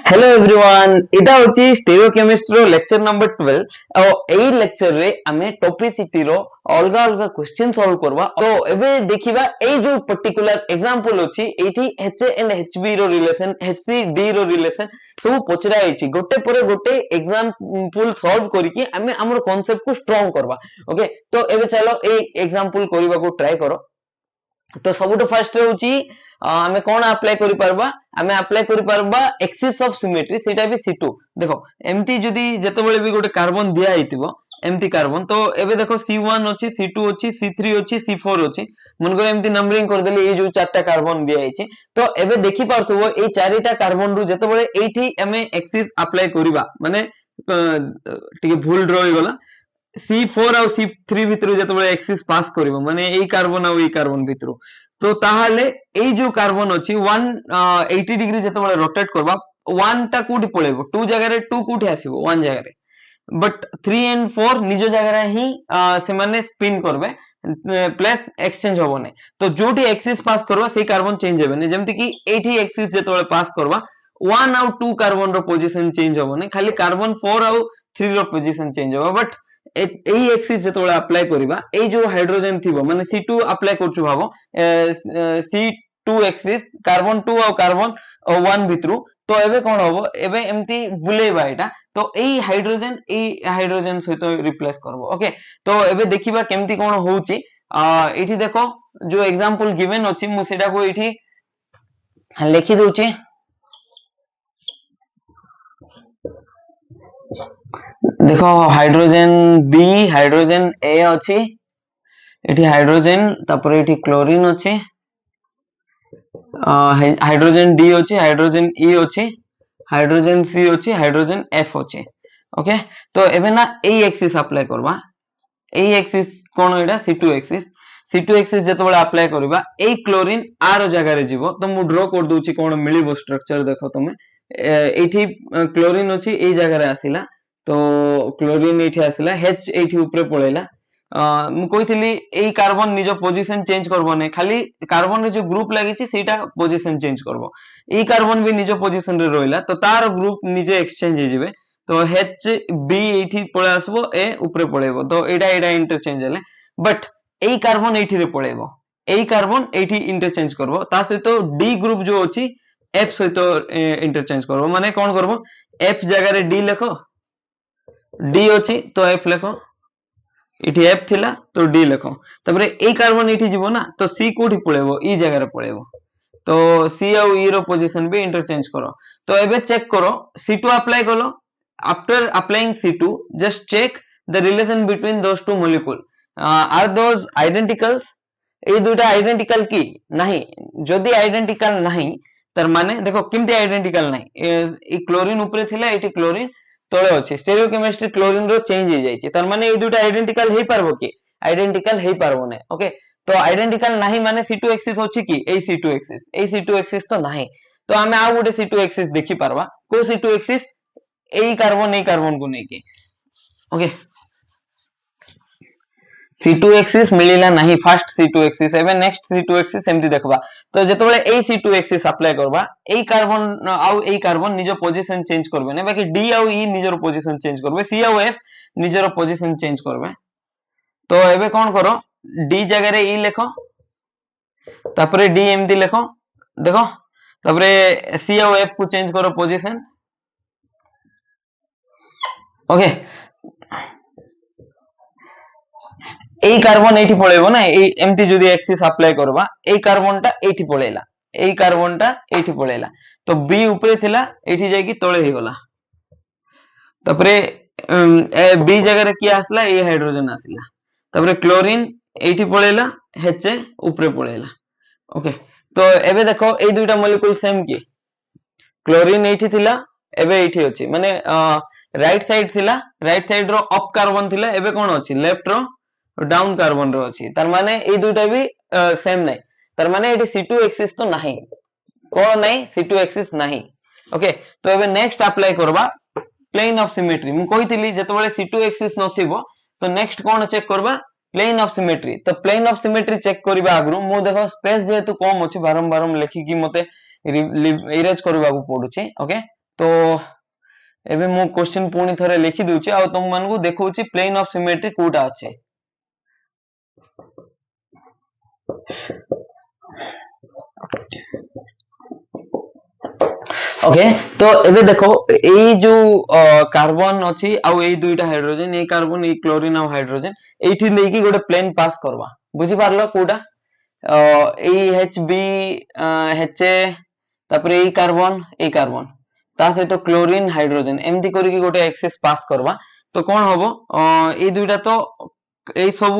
Hello everyone इटा होची stereochemistry lecture number 12 और एई लेक्चर रे हमें टॉपिसिटी रो अलगा अलगा क्वेश्चन सॉल्व करवा। तो एबे देखिबा एई जो पर्टिकुलर एग्जांपल होची एठी एच एंड एचबी रो रिलेशन एचसीडी रो रिलेशन सब पचरा आइची गोटे पर गोटे एग्जांपल सॉल्व करिकि हमें हमर कांसेप्ट को स्ट्रांग करवा। ओके तो एबे चलो एई एग्जांपल करबा को ट्राई करो। तो सबुठ फास्ट होची आमे कोन अप्लाई करि परबा आमे अप्लाई करि परबा एक्सिस ऑफ सिमेट्री सेटा भी C2 देखो एमती जदी जते बेले भी गोटे कार्बन दिया हितिबो एमती कार्बन तो एबे देखो C1 अछि C2 अछि C3 अछि C4 अछि मन को एमती नंबरिंग कर देली ए जो चारटा कार्बन दिया हिची। तो एबे देखि पारथबो ए चारिटा कार्बन रु जते बेले एठी हमें एक्सिस अप्लाई करिबा माने टिके भूल रहि गला C4 और C3 भितर जते बेले एक्सिस पास करिवो माने ए कार्बन और ए कार्बन भितर तो ताहाले ए जो कार्बन अछि 180 डिग्री जते बेले रोटेट करबा 1 टा कोठी पळेबो 2 जगह रे 2 कोठी आसीबो 1 जगह रे बट 3 एंड 4 निज जगह रे ही से माने स्पिन करबे प्लस एक्सचेंज होबोने। तो जोठी एक्सिस पास करबा से कार्बन चेंज हेबेने जेमति कि एठी एक्सिस जते बेले पास करबा 1 और 2 कार्बन रो पोजीशन चेंज होबोने खाली कार्बन 4 और 3 रो पोजीशन चेंज होबो। बट एई एक्सिस जते बेले अप्लाई करिबा एई जो हाइड्रोजन थिबो माने C2 अप्लाई करछु भाबो C2 एक्सिस कार्बन 2 और कार्बन 1 भितरु तो एबे कोन होबो एबे एमती बुलेबा एटा तो एई हाइड्रोजन सहित रिप्लेस करबो। ओके तो एबे देखिबा केमती कोन होउची एठी देखो जो एग्जांपल गिवन अछि मु सेटा को एठी लिखि दोची। देखो हाइड्रोजन बी हाइड्रोजन ए अछि एठी हाइड्रोजन तापर एठी क्लोरीन अछि हाइड्रोजन डी अछि हाइड्रोजन ई अछि हाइड्रोजन सी अछि हाइड्रोजन एफ अछि। ओके तो एबे ना ए एक्सिस अप्लाई करबा ए एक्सिस कोन एटा C2 एक्सिस जते बेले अप्लाई करबा ए क्लोरीन आर जगह रे जीवो तो मु ड्रॉ कर दोची कोन मिलिबो स्ट्रक्चर देखो तुमे एठी क्लोरीन अछि ए जगह रे आसिला तो क्लोरीन एठी आसिला H एठी ऊपर पळेला मु कहितली एई कार्बन निजो पोजीशन चेंज करबो नै खाली कार्बन रे जो ग्रुप लागिछि सेटा पोजीशन चेंज करबो एई कार्बन भी निजो पोजीशन रे रोइला तो तार ग्रुप निजे एक्सचेंज हे जिवे तो H B एठी पळे आसबो ए ऊपर पळेबो तो एटा इंटरचेंज हेले। बट एई कार्बन एठी रे पळेबो एई कार्बन एठी इंटरचेंज करबो ता सहित D ग्रुप जो अछि F सहित इंटरचेंज करबो माने कोन करबो F जगह रे D लेखो D अछि तो F लेखो इठी F थिला तो D लेखो तबरे ए कार्बन इठी जीवो ना तो C कोठी पळेबो ई जगह रे पळेबो तो C और E रो पोजीशन भी इंटरचेंज करो। तो एबे चेक करो C2 अप्लाई करो after applying C2 just check the relation between those two molecule are those identicals ए दुटा आइडेंटिकल की नहीं जदी आइडेंटिकल नहीं तर माने देखो किमती आइडेंटिकल नहीं ए क्लोरीन ऊपर थिला एठी क्लोरीन तळे अछि स्टीरियोकेमिस्ट्री क्लोरीन रो चेंज हे जायछि तर माने ए दुटा आइडेंटिकल हे परबो की आइडेंटिकल हे परबो नै। ओके तो आइडेंटिकल नहीं माने C2 एक्सिस अछि की ए C2 एक्सिस तो नहीं तो हमें आ गोटे C2 एक्सिस देखि परबा को C2 एक्सिस ए कार्बन को नै के। ओके C2 एक्सिस मिलिला नहीं फर्स्ट C2 एक्सिस एबे नेक्स्ट C2 एक्सिस एमती देखबा तो जते बेले ए C2 एक्सिस अप्लाई करबा ए कार्बन आउ ए कार्बन निजो पोजीशन चेंज करबे नै बाकी D आउ E निजो पोजीशन चेंज करबे C आउ F निजो पोजीशन चेंज करबे। तो एबे कोन करो D जगह रे E लेखो तापरे D एमती लेखो देखो तापरे C आउ F को चेंज करो पोजीशन। ओके ए कार्बन एठी पळेबो ना ए एमती जदी एक्सिस अप्लाई करबा ए कार्बनटा एठी पळेला ए कार्बनटा एठी पळेला तो B ऊपर थिला एठी जाय की तळे हे गला तापरे B जगह रे की आसला ए हाइड्रोजन आसिला तापरे क्लोरीन एठी पळेला H ऊपर पळेला। ओके तो एबे देखो ए दुइटा मॉलिक्यूल सेम की क्लोरीन एठी थिला एबे एठी अछि माने राइट साइड थिला राइट साइड रो अप कार्बन थिला एबे कोन अछि लेफ्ट रो डाउन कार्बन रो अछि तार माने ए दुइटा भी सेम नै तार माने एठी C2 एक्सिस तो नाही कोन नै C2 एक्सिस नाही। ओके तो एबे नेक्स्ट अप्लाई करबा प्लेन ऑफ सिमेट्री मु कहितली जते बेले C2 एक्सिस नथिबो तो नेक्स्ट कोन चेक करबा प्लेन ऑफ सिमेट्री। तो प्लेन ऑफ सिमेट्री चेक करबा आगरु मु देखो स्पेस जेतु कम अछि बारंबार लेखि कि मते इरेज करबा को पडुछि। ओके तो एबे मु क्वेश्चन पुणी थरे लिखि दूची आ तुम मन को देखौची प्लेन ऑफ सिमेट्री कोटा अछि। ओके तो एबे देखो एई जो कार्बन अछि आ एई दुईटा हाइड्रोजन एई कार्बन एई क्लोरीन आ हाइड्रोजन एठी लेकी गोटे प्लेन पास करवा बुझी पारलो कोटा एई एचबी एचए तापर एई कार्बन ता सहित क्लोरीन हाइड्रोजन एमती करिकी गोटे एक्सिस पास करवा तो कोन हबो एई दुईटा तो एई सब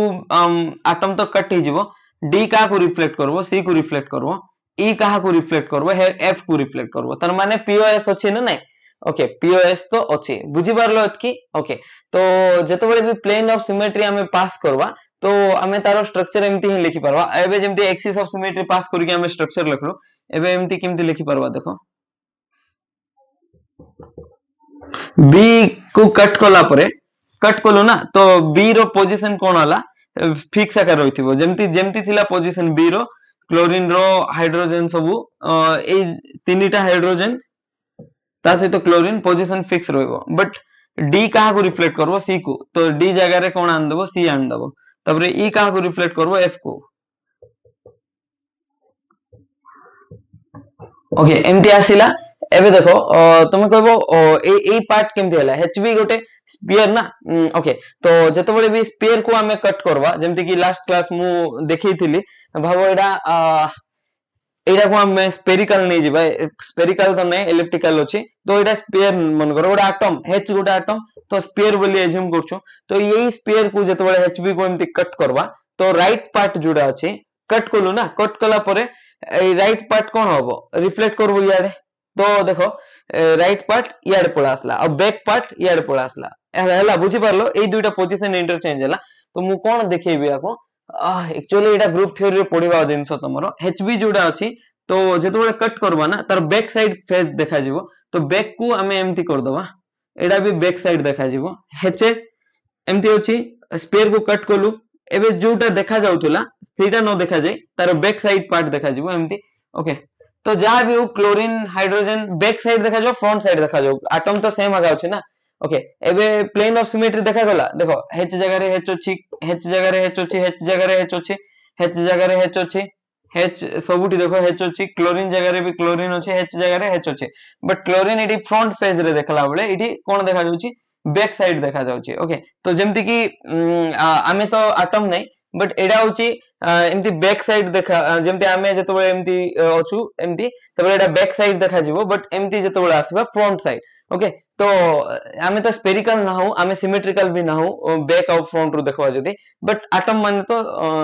एटम तो कट ही जीवो डी का को रिफ्लेक्ट करबो सी को रिफ्लेक्ट करबो ई कहा को रिफ्लेक्ट करबो एफ को रिफ्लेक्ट करबो तार माने पीओएस अछि ना नहीं ओके पीओएस तो अछि बुझी पारलो एतकी ओके तो जेतबेले भी प्लेन ऑफ सिमेट्री हमें पास करवा तो हमें तारो स्ट्रक्चर एमती ही लिखि परवा एबे जेमती एक्सिस ऑफ सिमेट्री पास करके हमें स्ट्रक्चर लिखलो एबे एमती केमती लिखि परवा देखो बी को कट कला परे कट कलो ना तो बी रो पोजीशन कोन होला फिक्स आकार रहिथिबो जेमती जेमती थिला पोजीशन बी रो क्लोरीन रो हाइड्रोजन सबु ए तीनटा हाइड्रोजन ता सहित क्लोरीन पोजीशन फिक्स रहइबो बट डी कहा को रिफ्लेक्ट करबो सी को तो डी जगह रे कोन आन देबो सी आन देबो तबरे ई कहा को रिफ्लेक्ट करबो एफ को ओके एमती आसीला एबे देखो तुम कहबो ए पार्ट केमती हला एचबी गोटे स्फीयर ना ओके तो जेतबेले भी स्फीयर को हमें कट करवा जेमती कि लास्ट क्लास मु देखैथिली भाबो एडा एडा को हम स्फेरिकल नहीं जिबा स्फेरिकल तो नहीं इलिप्टिकल अछि तो एडा स्फीयर मन करो गोटे एटम एच गोटे एटम तो स्फीयर बोली एज्यूम करछु तो यही स्फीयर को जेतबेले एचबी को एमती कट करवा तो राइट पार्ट जोडा अछि कट कोलु ना कट कला परे राइट पार्ट कोन होबो रिफ्लेक्ट करबो याडे तो देखो राइट पार्ट याडे पळा आसला और बैक पार्ट याडे पळा आसला हला बुझी पारलो ए दुईटा पोजीशन इंटरचेंज हला तो मु कोन देखैबी आको एक्चुअली एटा ग्रुप थ्योरी रे पढिबा दिनस तमरो एचबी जोडा अछि तो जेतबेले कट करबा ना तार बैक साइड फेस देखा जिवो तो बैक को हमें एमती कर दबा एडा भी बैक साइड देखा जिवो एच एमती अछि स्फीयर को कट कलु एबे जोटा देखा जाउतला सेटा न देखा जाय तार बैक साइड पार्ट देखा जिवो एमती ओके तो जहां भी हो क्लोरीन हाइड्रोजन बैक साइड देखा जाओ फ्रंट साइड देखा जाओ एटम तो सेम आगा अछि ना ओके एबे प्लेन ऑफ सिमेट्री देखा गला देखो एच जगह रे एच अछि एच जगह रे एच अछि एच जगह रे एच अछि एच जगह रे एच अछि एच सबुटी देखो एच अछि क्लोरीन जगह रे भी क्लोरीन अछि एच जगह रे एच अछि बट क्लोरीन एडी फ्रंट फेज रे देखला बळे एडी कोन देखा जाउची बैक साइड देखा जाउची ओके तो जेमति कि आमे तो एटम नै बट एडा होची एमती बैक साइड देखा जेमति आमे जेतबे एमती अछु एमती तबे एडा बैक साइड देखा जिवो बट एमती जेतबे आसीबा फ्रंट साइड ओके तो आमे तो स्फेरिकल ना हो आमे सिमेट्रिकल भी ना हो बैक और फ्रंट रो देखबा जदी बट एटम माने तो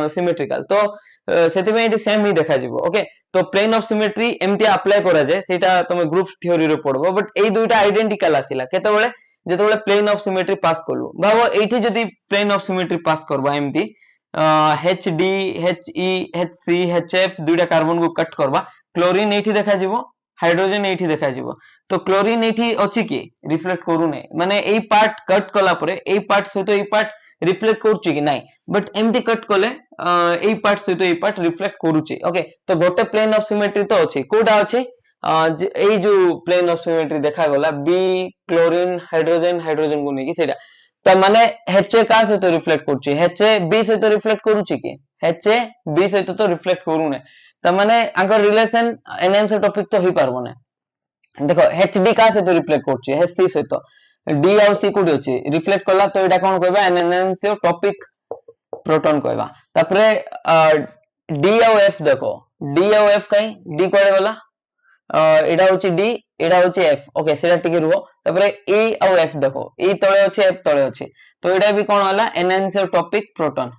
सिमेट्रिकल तो सेति में एडी सेम ही देखा जिवो ओके तो प्लेन ऑफ सिमेट्री एमती अप्लाई करा जाय सेटा तमे ग्रुप थ्योरी रो पढबो बट एई दुईटा आइडेंटिकल आसीला केतबेले जेतबेले प्लेन ऑफ सिमेट्री पास करलु भाबो एठी जदी प्लेन ऑफ सिमेट्री पास करबा एमती H D H E H C H F दुईटा कार्बन को कट करबा क्लोरीन एठी देखा जिवो हाइड्रोजन एठी देखा जिवो तो क्लोरीन एठी अछि कि रिफ्लेक्ट करू नै माने एई पार्ट कट कला परे एई पार्ट सहित एई पार्ट रिफ्लेक्ट करूची कि नाही बट एमती कट कले एई पार्ट सहित एई पार्ट रिफ्लेक्ट करूची ओके तो गोटे प्लेन ऑफ सिमेट्री तो अछि कोडा अछि एई जो प्लेन ऑफ सिमेट्री देखा गला बी क्लोरीन हाइड्रोजन हाइड्रोजन को नेकी सेटा तो माने एच का सहित रिफ्लेक्ट करूची एच बी सहित रिफ्लेक्ट करूची कि एच बी सहित तो रिफ्लेक्ट करू नै त माने आंकर रिलेशन एनएनसोटॉपिक तो होई पारबो नै देखो एच डी का सहित रिफ्लेक्ट करूची एच सी सहित डी और सी कोडी अछि रिफ्लेक्ट कला तो एटा कोन कहबा एनएनसोटॉपिक प्रोटॉन कहबा तापरे डी और एफ देखो डी और एफ काई डी कोडे वाला एडा होची डी एडा होची एफ ओके सेटा टिके रुहो तापरे ए और एफ देखो ए तळे अछि एफ तळे अछि तो एडा भी कोन होला एनएनसोटॉपिक प्रोटॉन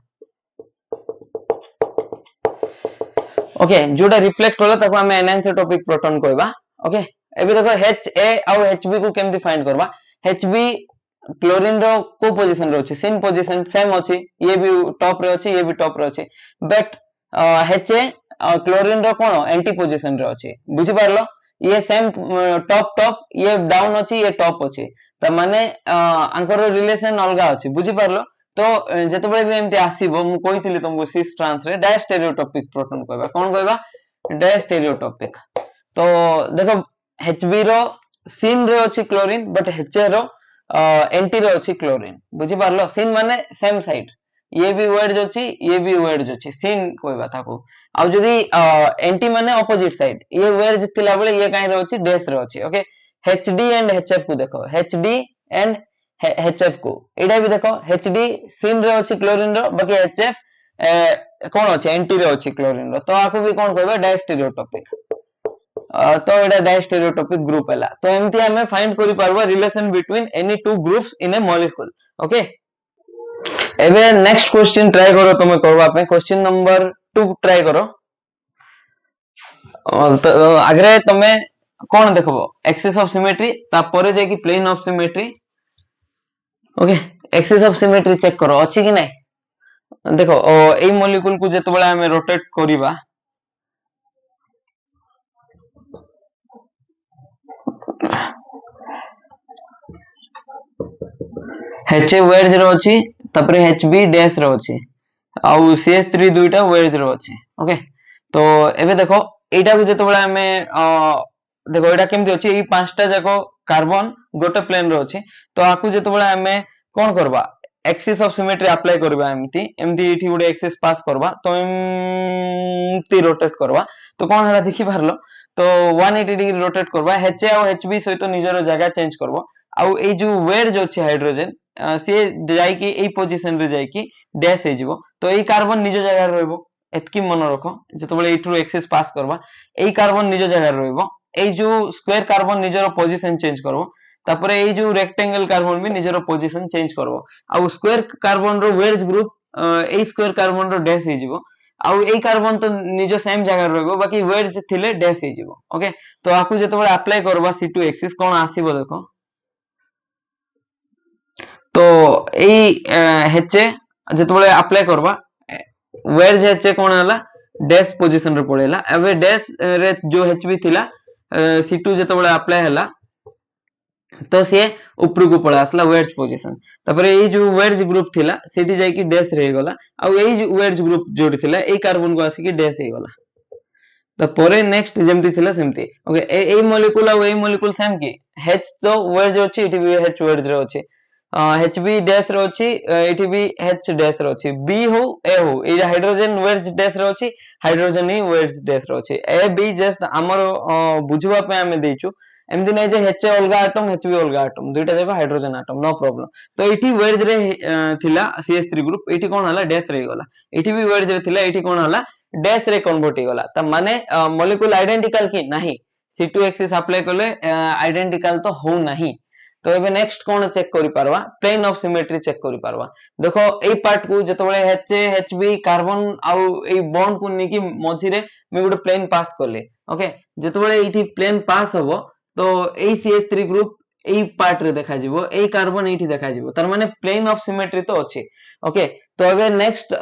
ओके जोटा रिफ्लेक्ट होला ताको हम एनएनसोटॉपिक प्रोटॉन कहबा ओके एबे देखो एच ए और एच बी को केमती फाइंड करबा एच बी क्लोरीन रो को पोजीशन रो अछि सेम पोजीशन सेम अछि ये भी टॉप रे अछि ये भी टॉप रे अछि बट एच ए क्लोरीन रो कोन एंटी पोजीशन रे अछि बुझि पारलो ये सेम टॉप टॉप ये डाउन अछि ये टॉप अछि त माने आंकर रिलेशन अलगा अछि बुझि पारलो तो जेतबे भी एमती आसीबो मु कहितली तुमको सिस ट्रांस रे डायस्टेरियोटॉपिक प्रोटॉन कहबा कोन कहबा डायस्टेरियोटॉपिक तो देखो एचबी रो सीन रे अछि क्लोरीन बट HA रो एंटी रे अछि क्लोरीन बुझी पारलो सीन माने सेम साइड ये भी वर्ड्स अछि ये भी वर्ड्स अछि सीन कहबा ताको आ जदी एंटी माने ऑपोजिट साइड ये वर्ड्स थिला बेले ये काई रे अछि डैश रे अछि ओके HD एंड HF को देखो HD एंड HF को एडा भी देखो HD सीन रे अछि क्लोरीन रो बाकी HF कोन अछि एंटी रे अछि क्लोरीन रो तो आको भी कोन कहबा डायस्टेरियोटॉपिक तो एटा डायस्टेरियोटॉपिक ग्रुप हला तो एमती हमें फाइंड करि पारबा relation between any two groups in a molecule okay एबे नेक्स्ट क्वेश्चन ट्राई करो तुम करबा पे क्वेश्चन नंबर 2 ट्राई करो तो आगरे तमे कोन देखबो एक्सिस ऑफ सिमेट्री तापरे जे कि plane of symmetry okay axis of symmetry check करो अछि कि नै देखो एई मॉलिक्यूल को जेते बेला हमें रोटेट करिबा HA वेज रो अछि तपरे HB डैश रो अछि आउ CH3 दुईटा वेज रो अछि ओके तो एबे देखो एटा को जेते बेला हमें देखो एटा केमति अछि ई पांचटा जाको कार्बन गोटे प्लेन रो अछि तो आकु जेते बेला हमें कोन करबा एक्सिस ऑफ सिमेट्री अप्लाई करबा एमती एमती इठी गुडे एक्सिस पास करबा तो एमती रोटेट करबा तो कोन हला देखि भारलो तो 180 डिग्री रोटेट करबा HA और HB सहित निजर जगह चेंज करबो आउ ए जो वेयर जो अछि हाइड्रोजन से जाई कि ए पोजीशन रे जाई कि डैश हे जिवो तो ए कार्बन निज जगह रहइबो एतकी मन रखो जतो बेले इठु एक्सिस पास करबा ए कार्बन निज जगह रहइबो ए जो स्क्वायर कार्बन निजर पोजीशन चेंज करबो तापरे ए जो रेक्टेंगल कार्बन भी निजर पोजीशन चेंज करबो आ स्क्वायर कार्बन रो वेज ग्रुप ए स्क्वायर कार्बन रो डैश हे जिवो आउ ए कार्बन तो निज सेम जगह रहइबो बाकी वेज थिले डैश हे जिवो ओके तो आकु जतो बेले अप्लाई करबा C2 एक्सिस कोन आसीबो देखो तो एई HA जतो बेले अप्लाई करबा वेज HA कोन हला डैश पोजीशन रे पड़ेला एबे डैश रे जो HB थिला C2 जतो बेले अप्लाई हला तो से ऊपर को पळा आसला वेज पोजीशन तपरे ए जो वेज ग्रुप थिला सेठी जाई कि डैश रही गला आ ए वेज ग्रुप जोडी थिला ए कार्बन को आसी कि डैश हे गला तो परे नेक्स्ट जेमती थिला सेमती ओके ए मॉलिक्यूल आ ए मॉलिक्यूल सेम की H तो वेज अछि इठी भी H वेज रे अछि HB डैश रे अछि इठी भी H डैश रे अछि B हो A हो ए हाइड्रोजन वेज डैश रे अछि हाइड्रोजन ही वेज डैश रे अछि A B जस्ट हमर बुझवा पे हमें देइछु एमदी नै जे HA अलगा एटम HB अलगा एटम दुईटा जाको हाइड्रोजन एटम नो प्रॉब्लम तो इठी वेज रे थिला CH3 ग्रुप इठी कोन हला डैश रे गला इठी भी वेज रे थिला इठी कोन हला डैश रे कन्वर्ट हो गला त माने मॉलिक्यूल आइडेंटिकल की नहीं C2 एक्सिस अप्लाई करले आइडेंटिकल तो हो नहीं तो एबे नेक्स्ट कोन चेक करि पारबा प्लेन ऑफ सिमेट्री चेक करि पारबा देखो ए पार्ट को जतो बेले HA HB कार्बन आउ ए बॉन्ड को नेकी मझी रे मी गुड प्लेन पास करले ओके जतो बेले इठी प्लेन पास होबो तो ए CH3 ग्रुप ए पार्ट रे देखा जिवो ए कार्बन एठी देखा जिवो तार माने प्लेन ऑफ सिमेट्री तो अछि ओके तो एबे नेक्स्ट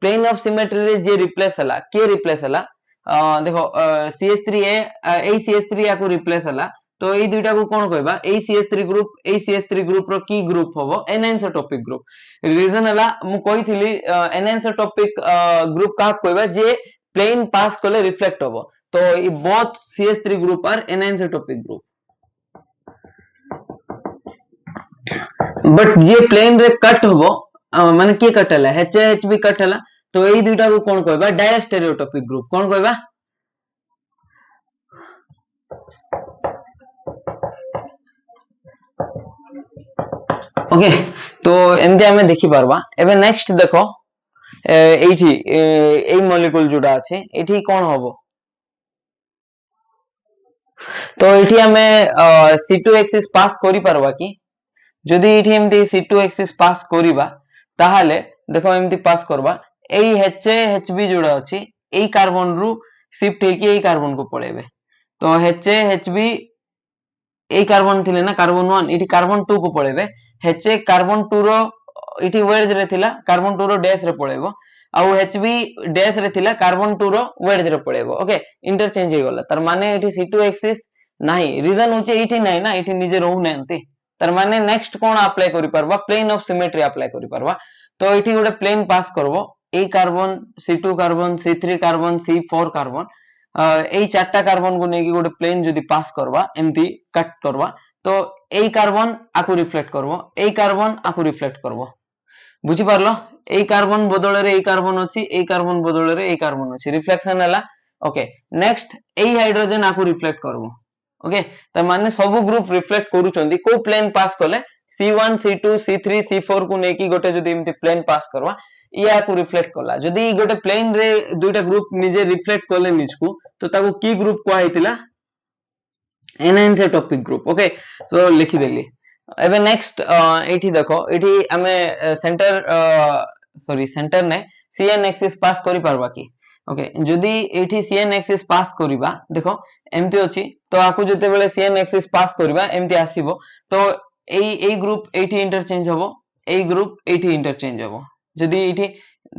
प्लेन ऑफ सिमेट्री रे जे रिप्लेस हला के रिप्लेस हला देखो CH3A ए CH3 या को रिप्लेस हला तो ए दुईटा को कोन कहबा ए CH3 ग्रुप रो की ग्रुप होबो एनआइसोटॉपिक ग्रुप रीजन हला मु कहिथिली एनआइसोटॉपिक ग्रुप का कहबा जे प्लेन पास करले रिफ्लेक्ट होबो तो ये both CH3 group are enantiotopic group but जे प्लेन रे कट होबो माने के कट हला HA HB कट हला तो ए दुईटा को कोन कहबा डायस्टेरियोटॉपिक ग्रुप कोन कहबा ओके तो एमती हमें देखि पारबा एबे नेक्स्ट देखो एठी ए मॉलिक्यूल जोडा अछि एठी कोन होबो तो एठी हमें C2 एक्सिस पास करि पारबा की जदि एठी एमती C2 एक्सिस पास करिबा ताहाले देखो एमती पास करबा ए HA HB जोडा अछि ए कार्बन रु शिफ्ट हे कि ए कार्बन को पळेबे तो HA HB ए कार्बन थिले ना कार्बन 1 इठी कार्बन 2 को पळेबे HA कार्बन 2 रो इठी वेज रे थिला कार्बन 2 रो डैश रे पळेबो आउ HB डैश रे थिला कार्बन 2 रो वेज रे पळेबो ओके इंटरचेंज हे गला तार माने इठी C2 एक्सिस नाही रीजन होचे इठी नाही ना इठी निजे रहू नांती तार माने नेक्स्ट कोन अप्लाई करि परबा प्लेन ऑफ सिमेट्री अप्लाई करि परबा तो इठी गोटे प्लेन पास करबो ए carbon C2 carbon C3 carbon C4 carbon এই চারটা কার্বন को नेकी गोटे प्लेन जदि पास करवा एमती कट करवा तो এই কার্বন আকু রিফ্লেক্ট করব এই কার্বন আকু রিফ্লেক্ট করব বুঝি পারলো এই কার্বন বদলে রে এই কার্বন ଅଛି এই কার্বন বদলে রে এই কার্বন ଅଛି রিফ্লেকশন ହେଲା ओके नेक्स्ट এই हाइड्रोजन আকু রিফ্লেক্ট করব ओके त माने सब ग्रुप रिफ्लेक्ट करूचंदी को प्लेन पास कले C1 C2 C3 C4 को नेकी गोटे जदि एमती प्लेन पास करवा या को रिफ्लेक्ट कला जदि गोटे प्लेन रे दुईटा ग्रुप निजे रिफ्लेक्ट कले निजकू तो ताको की ग्रुप को आइतिला एनआइसोटॉपिक ग्रुप ओके सो लिखि देली एबे नेक्स्ट एठी देखो एठी हमें सेंटर सॉरी सेंटर ने सीएन एक्सिस पास करि पारबा की ओके जदि एठी सीएन एक्सिस पास करिबा देखो एमती अछि तो आकु जते बेले सीएन एक्सिस पास करिबा एमती आसीबो तो एई ग्रुप एठी इंटरचेंज हबो एई ग्रुप एठी इंटरचेंज हबो जदि एठी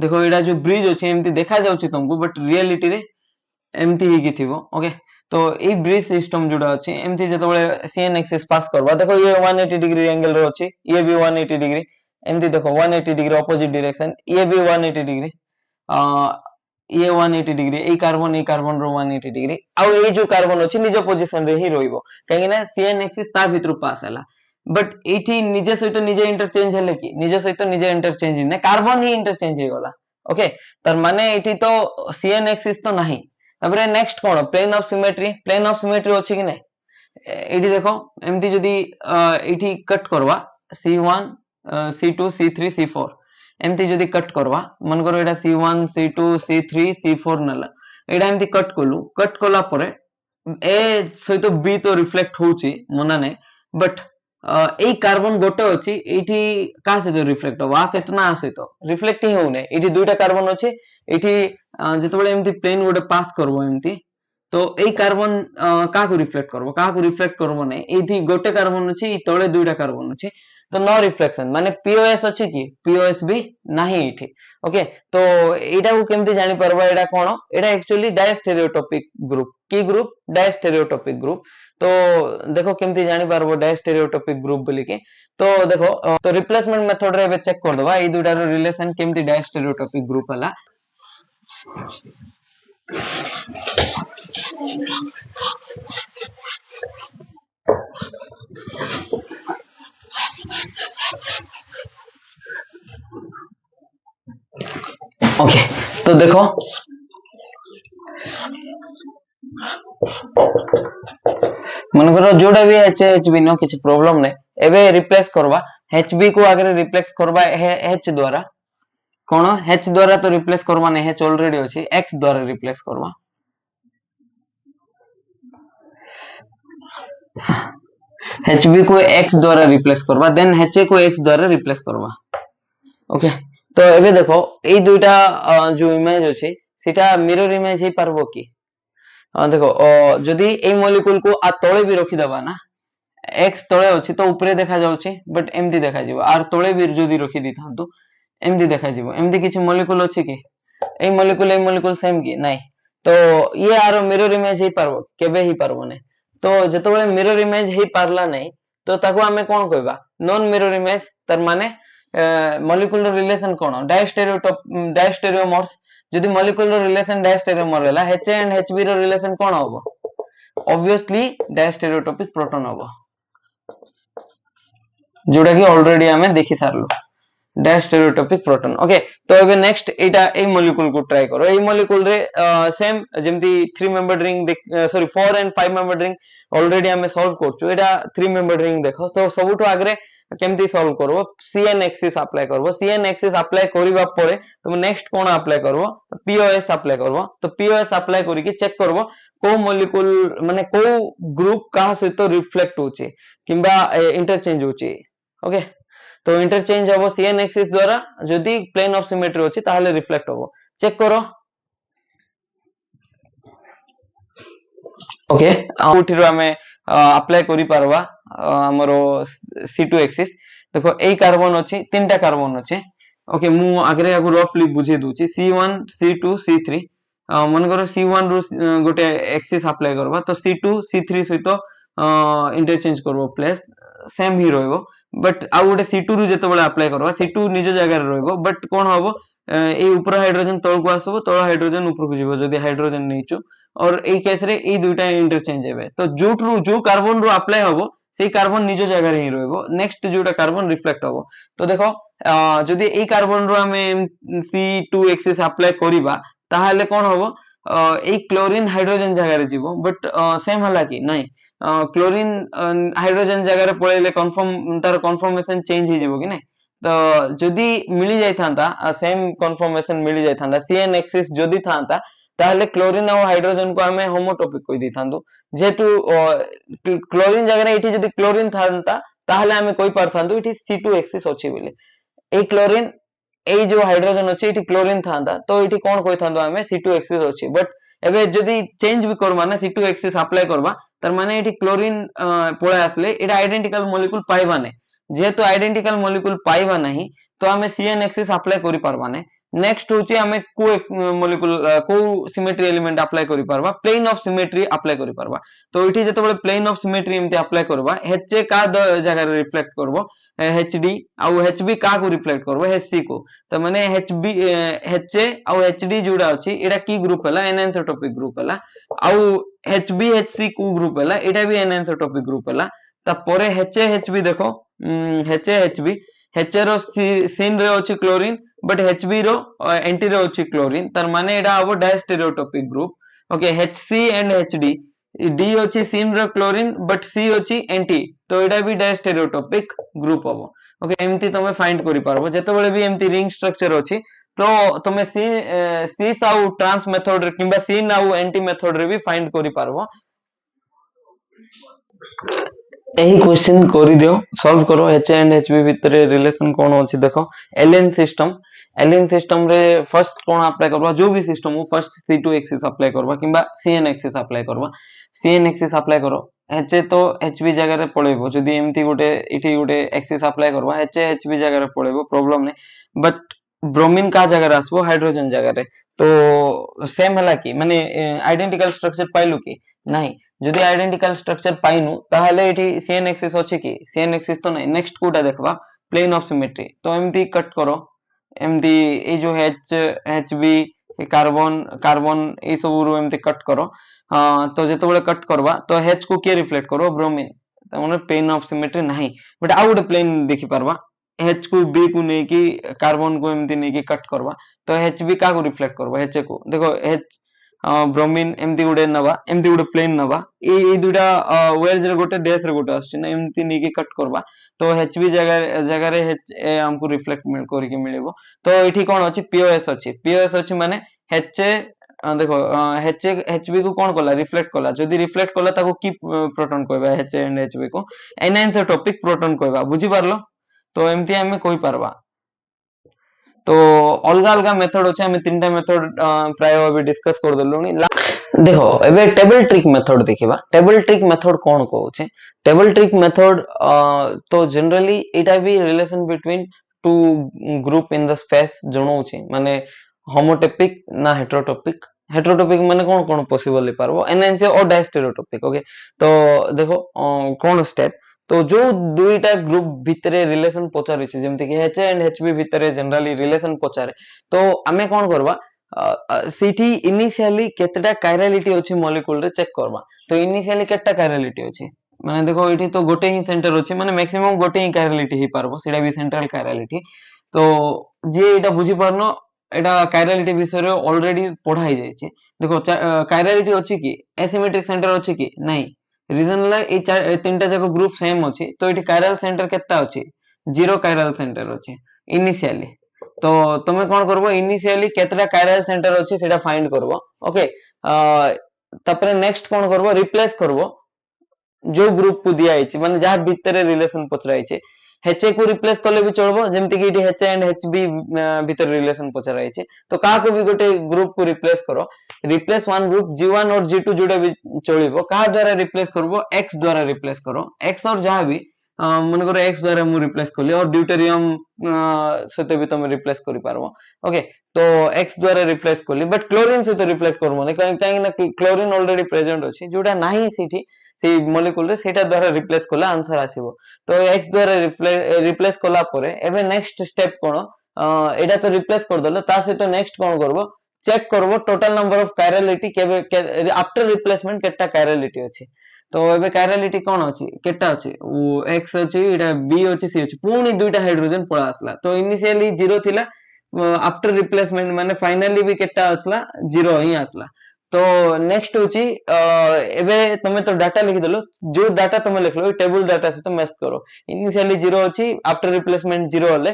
देखो एडा जो ब्रिज अछि एमती देखा जाउछि तुमको बट रियलिटी रे एमती ही की थिबो ओके तो ये ब्रिज सिस्टम जोड़ा अछि एमती जते बेले सीएन एक्सिस पास करबा देखो ये 180 डिग्री एंगल रो अछि ये भी 180 डिग्री एमती देखो 180 डिग्री ऑपोजिट डायरेक्शन ये भी 180 डिग्री ये 180 डिग्री ए कार्बन रो 180 डिग्री आ ये जो कार्बन अछि निज पोजीशन रे ही रोइबो काहे ना सीएन एक्सिस ता भितर पास हला बट एठी निजे सहित निजे इंटरचेंज हेले कि निजे सहित निजे इंटरचेंज ने कार्बन ही इंटरचेंज हे गला ओके तर माने एठी तो सीएन एक्सिस तो नाही तबरे नेक्स्ट कोन प्लेन ऑफ सिमेट्री अछि कि नै एठी देखो एमती जदी एठी कट करवा C1 C2 C3 C4 एमती जदी कट करवा मन करो एटा C1 C2 C3 C4 नला एटा एमती कट कलु कट कला परे ए सहित बी तो रिफ्लेक्ट होउची मना नै बट ए कार्बन गोटे अछि एठी का से रिफ्लेक्ट हो आ सेट ना सहित रिफ्लेक्ट ही होने एठी दुईटा कार्बन अछि एठी जते बेले एमती प्लेन गोटे पास करबो एमती तो ए कार्बन का को रिफ्लेक्ट करबो नै एठी गोटे कार्बन अछि तळे दुईटा कार्बन अछि तो नो रिफ्लेक्शन माने पीओएस अछि कि पीओएस भी नाही एठी ओके तो एटा को केमती जानि परबा एटा कोन एटा एक्चुअली डायस्टेरियोटॉपिक ग्रुप की ग्रुप डायस्टेरियोटॉपिक ग्रुप तो देखो केमती जानि परबो डायस्टेरियोटॉपिक ग्रुप बोली के तो देखो तो रिप्लेसमेंट मेथड रे बे चेक कर दबा ए दुटा रो रिलेशन केमती डायस्टेरियोटॉपिक ग्रुप हला ओके तो देखो मन करो जोड़ा भी एचबी नो किछ प्रॉब्लम नै एबे रिप्लेस करबा एचबी को आगे रिप्लेस करबा एच द्वारा कोन एच द्वारा तो रिप्लेस करबा नै एच ऑलरेडी अछि एक्स द्वारा रिप्लेस करबा एचबी को एक्स द्वारा रिप्लेस करबा देन एच को एक्स द्वारा रिप्लेस करबा ओके तो एबे देखो ए दुईटा जो इमेज अछि सेटा मिरर इमेज हे परबो की देखो जदि ए मॉलिक्यूल को आ तळे भी रखि दबा ना एक्स तळे अछि तो ऊपरे देखा जाउछि बट एमती देखा जिवो आर तळे भी जदि रखि दिथांतु एमती देखा जिवो एमती किछ मॉलिक्यूल अछि कि ए मॉलिक्यूल सेम की नाही तो ये आरो मिरर इमेज हे परबो केबे ही परबो नै तो जतो बेले मिरर इमेज हे पारला नै तो ताको हमें कोन कहबा नॉन मिरर इमेज तर माने मॉलिक्यूल रिलेशन कोन डायस्टेरियोमर्स जदि मॉलिक्यूल रिलेशन डायस्टेरियोमर हला H एंड Hb रो रिलेशन कोन होबो ऑब्वियसली डायस्टेरियोटॉपिक प्रोटॉन होबो जोड़ा कि ऑलरेडी हमें देखि सारलो डायस्टेरियोटॉपिक प्रोटॉन ओके तो एबे नेक्स्ट एटा ए मॉलिक्यूल को ट्राई करो ए मॉलिक्यूल रे सेम जेमती 3 member ring sorry 4 and 5 member ring already हमें सॉल्व करछु एटा 3 मेंबर रिंग देखो तो सबुठो आगरे केमती सॉल्व करबो सीएन एक्सिस अप्लाई करबो सीएन एक्सिस अप्लाई करिबा परे तुम नेक्स्ट कोन अप्लाई करबो पीओएस अप्लाई करबो तो पीओएस अप्लाई करि के चेक करबो को मॉलिक्यूल माने को ग्रुप का सहित रिफ्लेक्ट होचे किबा इंटरचेंज होचे ओके तो इंटरचेंज हबो सीएन एक्सिस द्वारा जदि प्लेन ऑफ सिमेट्री होची ताहले रिफ्लेक्ट हबो चेक करो ओके आउटिरो हमें अप्लाई करि परबा हमरो C2 एक्सिस देखो ए कार्बन अछि तीनटा कार्बन अछि ओके मु आगरे आगु रफली बुझे दूची C1 C2 C3 मन करो C1 रो गोटे एक्सिस अप्लाई करबा तो C2 C3 सहित इंटरचेंज करबो प्लेस सेम ही रहइबो बट आ गोटे C2 रु जते बेले अप्लाई करबा C2 निज जगह रे रहइबो बट कोन होबो এই উপର ହାଇଡ୍ରୋଜେନ ତଳକୁ ଆସିବ, ତଳ ହାଇଡ୍ରୋଜେନ ଉପରକୁ ଯିବ ଯଦି ହାଇଡ୍ରୋଜେନ ନେଇଛୁ। और এই केस रे এই দুইটা इंटरचेंज हेबे। तो जो कार्बन रो अप्लाई हबो सेई कार्बन निज जगह रे ही रहबो, नेक्स्ट जोटा कार्बन रिफ्लेक्ट हबो। तो देखो जदी এই कार्बन रो हमें C2H6 अप्लाई करिबा ताहाले कोन हबो, এই क्लोरीन हाइड्रोजन जगह रे जीवो, बट सेम हला कि नाही, क्लोरीन हाइड्रोजन जगह रे पळेले कन्फर्म तार कन्फर्मेशन चेंज ही जीवो कि नाही। तो जदी मिली जाय थांता सेम कन्फर्मेशन मिली जाय थांता CN एक्सिस जदी थांता ताहले क्लोरीन और हाइड्रोजन को हमें होमोटॉपिक कहि दी थांतु। जेतु क्लोरीन जगह रे इठी जदी क्लोरीन थांता ताहले हमें कहि पारथांतु इठी C2H6 अछि बोली। ए क्लोरीन এই जो हाइड्रोजन अछि इठी क्लोरीन थांता तो इठी कोन कहि थांतु हमें C2H6 अछि। बट एबे जदी चेंज भी करबा ना C2H6 अप्लाई करबा तार माने इठी क्लोरीन पळे आसले एटा आइडेंटिकल मॉलिक्यूल पाइबा नै। जेहेतु आइडेंटिकल मॉलिक्यूल पाइबा नहीं तो हमें CN एक्सिस अप्लाई करि पारबा नै। नेक्स्ट होची हमें को मॉलिक्यूल को सिमेट्री एलिमेंट अप्लाई करि पारबा, प्लेन ऑफ सिमेट्री अप्लाई करि पारबा। तो इठी जतबे प्लेन ऑफ सिमेट्री एमती अप्लाई करबा HA का जगह रे रिफ्लेक्ट करबो HD आउ HB का को रिफ्लेक्ट करबो HC को। तो माने HB HA आउ HD जोडा अछि एटा की ग्रुप हला एनएनसोटॉपिक ग्रुप हला। आउ HB HC को ग्रुप हला एटा भी एनएनसोटॉपिक ग्रुप हला। ता परे HA HB देखो HA HB HA रो सीन रे अछि क्लोरीन बट HB रो एंटी रे अछि क्लोरीन, तार माने एटा हबो diastereotopic group. Okay HC and HD D अछि सीन रो क्लोरीन बट C अछि एंटी, तो एटा भी डायस्टेरियोटॉपिक ग्रुप हबो। ओके एमती तमे फाइंड करि पारबो जेतेबेले भी एमती रिंग स्ट्रक्चर अछि तो तमे सी आउ ट्रांस मेथड रे किबा सीन आउ एंटी मेथड रे भी फाइंड करि पारबो। यही क्वेश्चन करि दियो, सॉल्व करो। एच एंड एचबी भितर रिलेशन कोन अछि देखो। एलियन सिस्टम रे फर्स्ट कोन अप्लाई करबा, जो भी सिस्टम हो फर्स्ट C2H6 अप्लाई करबा किबा CN एक्सिस अप्लाई करबा। CN एक्सिस अप्लाई करो HA तो HB जगह रे पळेबो, जदी एमती गोटे इठी गोटे एक्सिस अप्लाई करबा HA HB जगह रे पळेबो प्रॉब्लम नै। बट ब्रोमीन का जगह रे आसबो हाइड्रोजन जगह रे, तो सेम हला कि माने आइडेंटिकल स्ट्रक्चर पाइलु कि नाही। जदी आइडेंटिकल स्ट्रक्चर पाइनु ताहले एठी CN एक्सिस अछि कि CN एक्सिस तो नाही। नेक्स्ट कोटा देखबा प्लेन ऑफ सिमेट्री, तो एमती कट करो एमती ए जो HB कार्बन कार्बन ए सब रो एमती कट करो। तो जेतेबेले कट करबा तो H को के रिफ्लेक्ट करो ब्रोमीन, त माने प्लेन ऑफ सिमेट्री नाही। बट आउ गोटे प्लेन देखि पारबा H को B को नै कि कार्बन को एमती नै कि कट करबा तो HB का को रिफ्लेक्ट करबा HA को। देखो H ब्रोमीन एमती गोटे नबा एमती गोटे प्लेन नबा ए दुटा वेज रे गोटे डैश रे गोटे आछी ना एमती नै कि कट करबा तो HB जगह रे HA हमको रिफ्लेक्ट करके मिलेबो। तो एठी कोन अछि POS अछि माने HA देखो HB को कोन कला रिफ्लेक्ट कला, जदी रिफ्लेक्ट कला ताको की प्रोटॉन कहबा HA एंड HB को एनाइंसोटॉपिक प्रोटॉन कहबा। बुझी पारलो, तो एमती हमें कहि पारबा। तो अलग अलग मेथड अछि, हमें तीनटा मेथड प्राय अभी डिस्कस कर देलुनी। देखो एबे टेबल ट्रिक मेथड देखिबा। टेबल ट्रिक मेथड कोन कहउछि, टेबल ट्रिक मेथड तो जनरली एटा भी relation between two group in the space जणउछि, माने होमोटॉपिक ना हेटेरोटॉपिक। हेटेरोटॉपिक माने कोन कोन पॉसिबल हे पारबो एनएनसी और डायस्टेरियोटॉपिक। ओके तो देखो कोन स्टेप, तो जो दुईटा ग्रुप भितरे रिलेशन पचारे जेमति कि HA एंड HB भितरे जनरली रिलेशन पचारे, तो आमे कोन करबा सीठी इनिशियली केतेटा कायरालिटी अछि मॉलिक्यूल रे चेक करबा। तो इनिशियली केतेटा कायरालिटी अछि माने देखो एठी तो गोटे ही सेंटर अछि, माने मैक्सिमम गोटे ही कायरालिटी ही पारबो, सेटा भी सेंट्रल कायरालिटी। तो जे एटा बुझी पारनो एटा कायरालिटी विषय रे ऑलरेडी पढाई जाय छै। देखो कायरालिटी अछि कि एसिमेट्रिक सेंटर अछि कि नाही, रीजन ला ए तीनटा जाको ग्रुप सेम अछि तो एठी कायरल सेंटर केतटा अछि, जीरो कायरल सेंटर अछि इनिशियली। तो तुमे कोन करबो इनिशियली केतटा कायरल सेंटर अछि सेटा फाइंड करबो। ओके तापरे नेक्स्ट कोन करबो रिप्लेस करबो जो ग्रुप को दिया आइछि, माने जा भितरे रिलेशन पचरा आइछि। HA को रिप्लेस करले भी चलबो, जेमति कि एठी HA एंड HB भितर रिलेशन पचरा आइछि, तो का को भी गोटे ग्रुप को रिप्लेस करो। रिप्लेस वन ग्रुप G1 और G2 जोडा भी चलिबो, का द्वारा रिप्लेस करबो X द्वारा रिप्लेस करो। X और जहां भी मन करो X द्वारा मु रिप्लेस करली और ड्यूटेरियम सहित भी तुम रिप्लेस करि पारबो। ओके तो X द्वारा रिप्लेस करली, बट क्लोरीन सहित रिप्लेस करबो नै, काहे ना क्लोरीन ऑलरेडी प्रेजेंट अछि, जोडा नाही सेठी से मॉलिक्यूल रे सेटा द्वारा रिप्लेस करला आंसर आसीबो। तो X द्वारा रिप्लेस कला परे एबे नेक्स्ट स्टेप कोन, एटा तो रिप्लेस कर दलो ता सहित नेक्स्ट कोन करबो चेक करबो टोटल नंबर ऑफ कायरलिटी केबे आफ्टर रिप्लेसमेंट केटा कायरलिटी अछि तो एबे कायरलिटी कोन अछि केटा अछि x अछि एटा b अछि c अछि पुनी दुईटा हाइड्रोजन पळा आसला तो इनिशियली 0 थिला आफ्टर रिप्लेसमेंट माने फाइनली भी केटा आसला 0 ही आसला तो नेक्स्ट होची एबे तमे तो डाटा लिखि देलो जो डाटा तमे लिखलो टेबल डाटा से तो मैच करो इनिशियली 0 अछि आफ्टर रिप्लेसमेंट 0 होले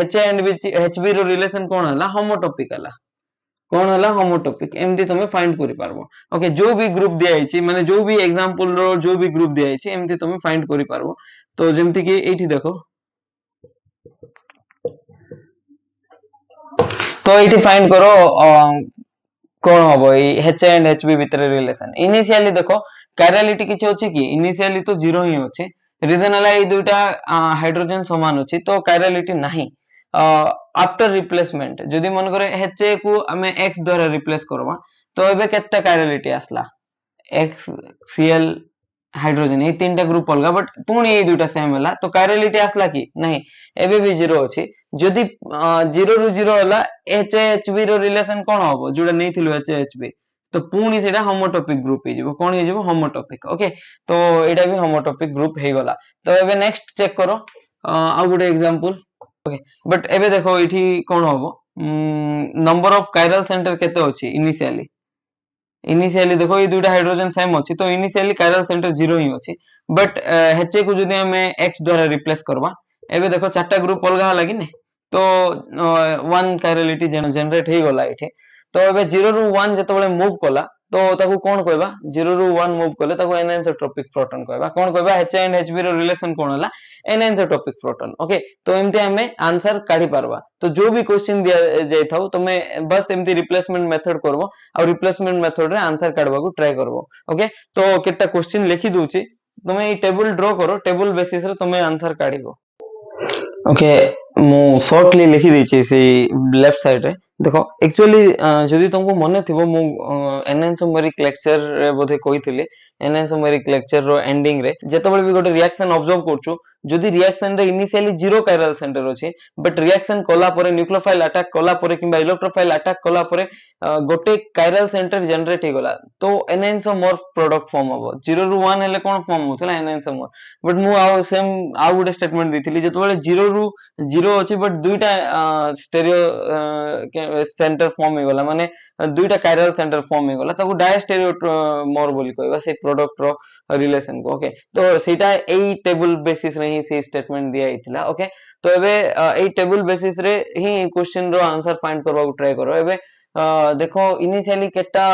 एच एंड एच बी रो रिलेशन कोन हला होमोटॉपिक हला कोन हला होमोटॉपिक एमती तमे फाइंड करि पारबो ओके जो भी ग्रुप दिया आइछि माने जो भी एग्जांपल रो जो भी ग्रुप दिया आइछि एमती तमे फाइंड करि पारबो तो जेमती कि एठी देखो तो एठी फाइंड करो कोन हबो E H and H B भितर रिलेशन इनिशियली देखो कायरलिटी किछ होछि कि इनिशियली तो 0 ही होछि रीजन हला ई दुटा हाइड्रोजन समान होछि तो कायरलिटी नाही आफ्टर रिप्लेसमेंट जदि मन करे एच को हमें x द्वारा रिप्लेस करबा तो एबे केतना कायरलिटी आसला x cl हाइड्रोजन ये तीनटा ग्रुप अलगा बट पुणी ये दुटा सेम हला तो कायरलिटी आसला कि नहीं एबे भी 0 अछि जदि 0 रु 0 हला एच एच बी रो रिलेशन कोन होबो जोडा नै थिलु एच एच बी तो पुणी सेटा होमोटॉपिक ग्रुप हे जिवो कोन हे जिवो होमोटॉपिक ओके तो एटा भी होमोटॉपिक ग्रुप हे गला तो एबे नेक्स्ट चेक करो आ गुडे एग्जांपल ओके बट एबे देखो इठी कोन होबो नंबर ऑफ कायरल सेंटर केते अछि इनिशियली देखो ये दुटा हाइड्रोजन सेम अछि तो इनिशियली कायरल सेंटर 0 ही अछि बट एच को जदि हमें x द्वारा रिप्लेस करबा एबे देखो चारटा ग्रुप अलगा हला कि नै तो वन कायरलिटी जनरेट हे गला इठी तो एबे 0 रु 1 जतबेले मूव कला तो ताको कोन कहबा 0 रु 1 मूव कले ताको एनएनसोट्रोपिक प्रोटॉन कहबा कोन कहबा एच एंड एचबी रो रिलेशन कोन हला एनएनसोट्रोपिक प्रोटॉन ओके तो एमते हमें आंसर काढी पारबा तो जो भी क्वेश्चन दिया जाय थाउ तुमे बस एमती रिप्लेसमेंट मेथड करबो और रिप्लेसमेंट मेथड रे आंसर काढबा को ट्राई करबो ओके तो केटा क्वेश्चन लिखि दूची तुमे ई टेबल ड्रा करो टेबल बेसिस रे तुमे आंसर काढिबो ओके मु शॉर्टली लिखि देछि से लेफ्ट साइड रे देखो एक्चुअली जदि तुमको मन थिबो मु एनएनसोमेरिक लेक्चर रे बोधे कहिथिले एनएनसोमेरिक लेक्चर रो एंडिंग रे जेतबेले भी गोटे रिएक्शन ऑब्जर्व करछु जदि रिएक्शन रे इनिशियली 0 कायरल सेंटर अछि बट रिएक्शन कोला परे न्यूक्लियोफाइल अटैक कोला परे किबा इलेक्ट्रोफाइल अटैक कोला परे गोटे कायरल सेंटर जनरेट हे गला तो एनएनसोमॉर्फ प्रोडक्ट फॉर्म होबो 0 रु 1 हेले कोन फॉर्म होतला एनएनसोमॉर्फ बट मु आ सेम आ गुटे स्टेटमेंट दिथिली जेतबेले 0 रु 0 अछि बट दुईटा स्टेरियो सेंटर फॉर्म हे गला माने दुईटा कायरल सेंटर फॉर्म हे गला ताको डायस्टेरियो मोर बोली कहबा से प्रोडक्ट रो रिलेशन को ओके तो सेटा एई टेबल बेसिस रे ही से स्टेटमेंट दिया हितला ओके तो एबे एई टेबल बेसिस रे ही क्वेश्चन रो आंसर फाइंड करबा को ट्राई करो एबे देखो इनिशियली केटा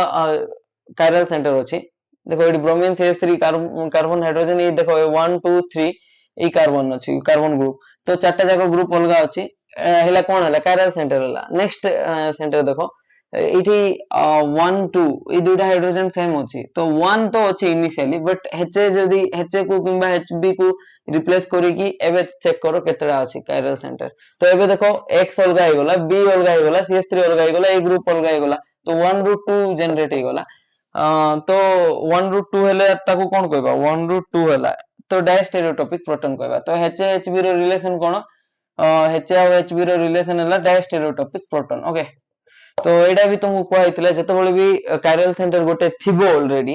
कायरल सेंटर अछि देखो AD bromine CH3 carbon hydrogen ये देखो 1 2 3 ए कार्बन अछि कार्बन ग्रुप तो चारटा जाको ग्रुप अलगा अछि हेला कोन हला कायरल सेंटर हला नेक्स्ट सेंटर देखो इठी 1 2 ई दुटा हाइड्रोजन सेम अछि तो 1 तो अछि इनिशियली बट एच जदी एच को किबा एचबी को रिप्लेस करी की एबे चेक करो केतरा अछि कायरल सेंटर तो एबे देखो x अलगा हे गला b अलगा हे गला CH3 अलगा हे गला ए ग्रुप अलगा हे गला तो 1 रू 2 जनरेट हे गला तो 1 रू 2 हेले ताको कोन कहबा 1 रू 2 हला तो डायस्टेरियोटॉपिक प्रोटॉन कहबा तो एच एचबी रो रिलेशन कोन एच और एचबी रो रिलेशन हला डायस्टेरियोटॉपिक प्रोटॉन ओके तो एडा भी तुमको कहै थिला जतबेले भी कायरल सेंटर गोटे थिबो ऑलरेडी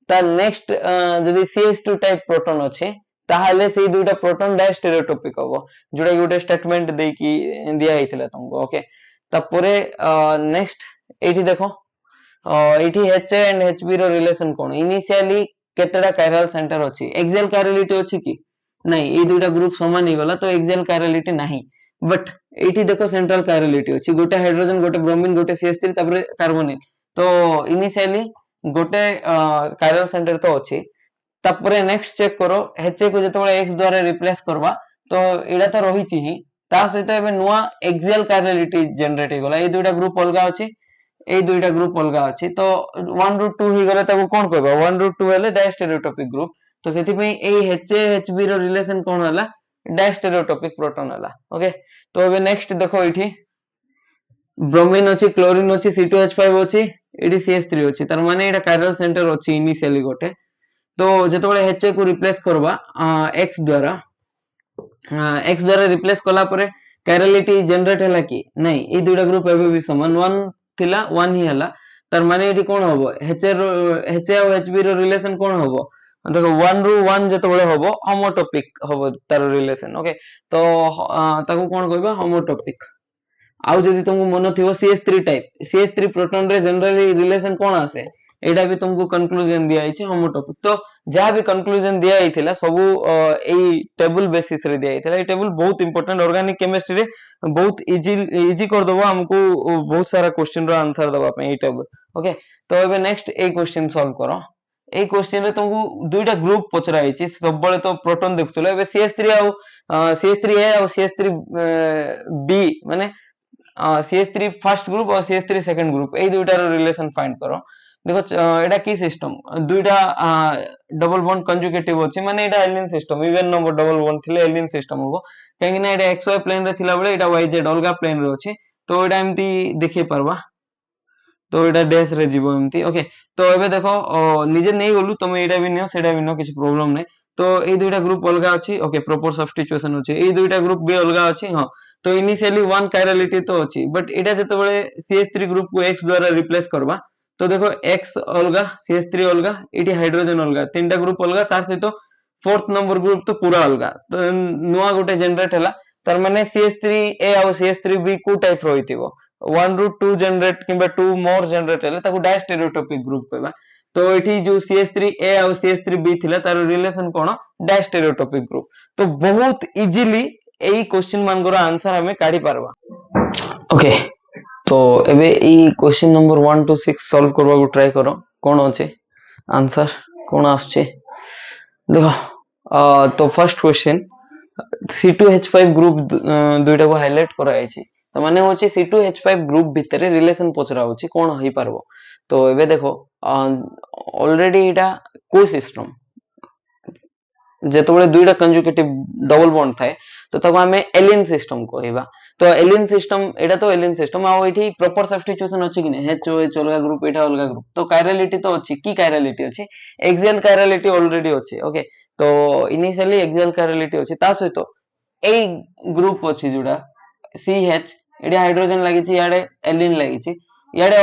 ता नेक्स्ट जदी CH2 टाइप प्रोटॉन अछि ताहाले से दुईटा प्रोटॉन डायस्टेरियोटॉपिक हबो जोडा गोटे स्टेटमेंट दे की दिया हितला तुमको ओके तपरे नेक्स्ट एठी देखो एठी एच एंड एचबी रो रिलेशन कोन इनिशियली केतडा कायरल सेंटर अछि एक्सियल कायरलिटी अछि की नहीं ए दुईटा ग्रुप समान ही गला तो एक्सियल कायरलिटी नहीं बट एठी देखो सेंट्रल कायरलिटी अछि गोटे हाइड्रोजन गोटे ब्रोमीन गोटे CH3 तबरे कार्बोनिल तो इनिशियली गोटे कायरल सेंटर तो अछि तपरे नेक्स्ट चेक करो एच को जतबेले x द्वारा रिप्लेस करबा तो एडा तो रहिछि ही ता सहित एबे नुवा एक्सियल कायरलिटी जनरेट हे गला ए दुईटा ग्रुप अलगा अछि ए दुईटा ग्रुप अलगा अछि तो 1 रू 2 ही गला ताको कोन कहबा 1 रू 2 हेले डायस्टेरियोटॉपिक ग्रुप तो सेति पई ए एचबी रो रिलेशन कोन हला डायस्टेरियोटॉपिक प्रोटॉन हला ओके तो एबे नेक्स्ट देखो इठी ब्रोमीन अछि क्लोरीन अछि C2H5 अछि एडी CH3 अछि तार माने एटा कायरल सेंटर अछि इनिशियली गोटे तो जतबेले H को रिप्लेस करबा x द्वारा रिप्लेस कला परे कायरालिटी जनरेट हैला कि नहीं ए दुटा ग्रुप एबे भी समान 1 थिला 1 ही हला तार माने एठी कोन हबो HA और HB रो रिलेशन कोन हबो देखो 1 रु 1 जतबळे हबो होमोटॉपिक हबो तार रिलेशन ओके तो ताको कोन कहबा होमोटॉपिक आउ जदि तुमको मन थिवो CH3 टाइप CH3 प्रोटॉन रे जनरली रिलेशन कोन आसे एटा भी तुमको कंक्लूजन दिया आइछि होमोटॉपिक तो जहाँ भी कंक्लूजन दिया आइथिला सबु एई टेबल बेसिस रे दिया आइथिला ए टेबल बहुत इंपोर्टेंट ऑर्गेनिक केमिस्ट्री रे बहुत इजी कर दबो हमको बहुत सारा क्वेश्चन रो आंसर दबा पे ए टेबल ओके तो एबे नेक्स्ट ए क्वेश्चन सॉल्व करो ए क्वेश्चन रे तुमको दुईटा ग्रुप पचरा आइछि सब बळे तो प्रोटॉन देखुतले एबे CH3 आउ CH3A और CH3B माने CH3 फर्स्ट ग्रुप और CH3 सेकंड ग्रुप ए दुईटा रो रिलेशन फाइंड करो देखो एटा की सिस्टम दुईटा डबल बॉन्ड कंजुगेटिव अछि माने एटा allene system even number double bond थिले एलिन सिस्टम होबो काहे कि ना एटा xy प्लेन रे थिला बेले एटा yz अलगा प्लेन रे अछि तो एटा एम्ति देखि परबा तो एटा डैश रे जीवो एम्ति ओके तो एबे देखो निजे नै गलु तमे एटा भी नियो सेटा भी नियो किछ प्रॉब्लम नै तो ए दुईटा ग्रुप अलगा अछि ओके प्रॉपर सब्स्टिट्यूशन अछि ए दुईटा ग्रुप भी अलगा अछि हां तो इनिशियली वन कायरालिटी तो अछि बट एटा जते बेले CH3 ग्रुप को x द्वारा रिप्लेस करबा तो देखो x अलगा CH3 अलगा इटी हाइड्रोजन अलगा तीनटा ग्रुप अलगा तार सहित फोर्थ नंबर ग्रुप तो पूरा अलगा तो नुआ गोटे जनरेट हला तार माने CH3A और CH3B को टाइप रहितिबो 1 ରୁ 2 जनरेट किबा 2 मोर जनरेट हले ताको डायस्टेरियोटॉपिक ग्रुप कहबा तो एठी जो CH3A और CH3B थिला तार रिलेशन कोन डायस्टेरियोटॉपिक ग्रुप तो बहुत इजीली एई क्वेश्चन मानकर आंसर हमें काढी पारबा ओके तो एबे ई क्वेश्चन नंबर 1 टू 6 सॉल्व करबा को ट्राई करो कोन होचे आंसर कोन आछे देखो तो फर्स्ट क्वेश्चन C2H5 ग्रुप दुईटा को हाइलाइट करा आइछि तो माने होची C2H5 ग्रुप भितरे रिलेशन पचरा होची कोन होई पारबो तो एबे देखो ऑलरेडी एटा को सिस्टम जेतबेले दुईटा कंजुगेटिव डबल बॉन्ड थाए तो ताको हमें एलिन सिस्टम कहबा तो एलिन सिस्टम एटा तो एलिन सिस्टम आ एठी प्रॉपर सब्स्टिट्यूशन अछि कि नै HOH अलगा ग्रुप एटा अलगा ग्रुप तो कायरालिटी तो अछि की कायरालिटी अछि एक्सियल कायरालिटी ऑलरेडी अछि ओके तो इनिशियली एक्सियल कायरालिटी अछि ता सहित ए ग्रुप अछि जोडा CH एडी हाइड्रोजन लागि छि याडे एलिन लागि छि याडे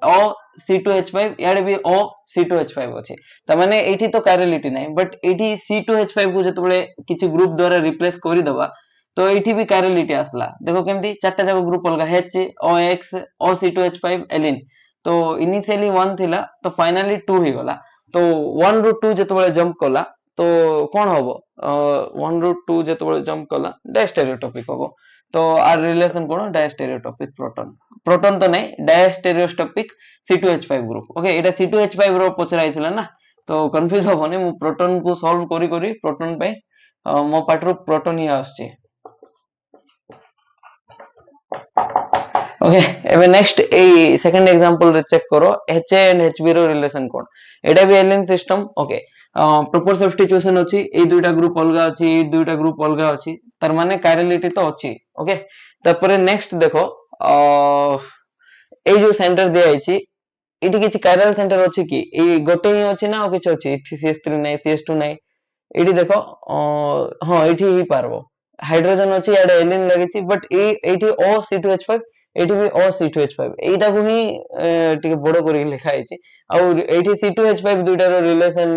O C2H5 याडे भी O C2H5 अछि त माने एठी तो कायरालिटी नै बट एठी C2H5 को जतबेले किछि ग्रुप द्वारा रिप्लेस करि दबा तो एठी भी कायरालिटी आसला देखो केमती चारटा जाक ग्रुप अलगा H OX O C2H5 allene तो इनिशियली 1 थिला तो फाइनली 2 ही गला तो 1 ରୁ 2 जतबेले जंप कला तो कोन हबो 1 ରୁ 2 जतबेले जंप कला डायस्टेरियोटॉपिक हबो तो आर रिलेशन कोन डायस्टेरियोटॉपिक प्रोटॉन प्रोटॉन तो नै डायस्टेरियोटॉपिक C2H5 ग्रुप ओके एटा C2H5 रो पचराइथिला ना तो कंफ्यूज होबोनी मु प्रोटॉन को सॉल्व करी करी प्रोटॉन पे मो पाटरो प्रोटॉन ही आछे ओके एबे नेक्स्ट ए सेकंड एग्जांपल रे चेक करो HA एंड HB रो रिलेशन कोन एटा भी allene system okay proper substitution अछि ए दुईटा ग्रुप अलगा अछि ए दुईटा ग्रुप अलगा अछि तार माने कायरालिटी तो अछि ओके तापर नेक्स्ट देखो ए जो सेंटर दे आइछि एटी किछि कायरल सेंटर अछि कि ए गोटे ही अछि ना ओ किछि अछि CH3 नै CH2 नै एटी देखो हां एटी ही पारबो हाइड्रोजन अछि याडे एलिन लागिछि बट एटी O C2H5 एटी भी O C2H5 एटा को ही टिके बडो करी लिखा आइछि आ एटी C2H5 दुईटा रो रिलेशन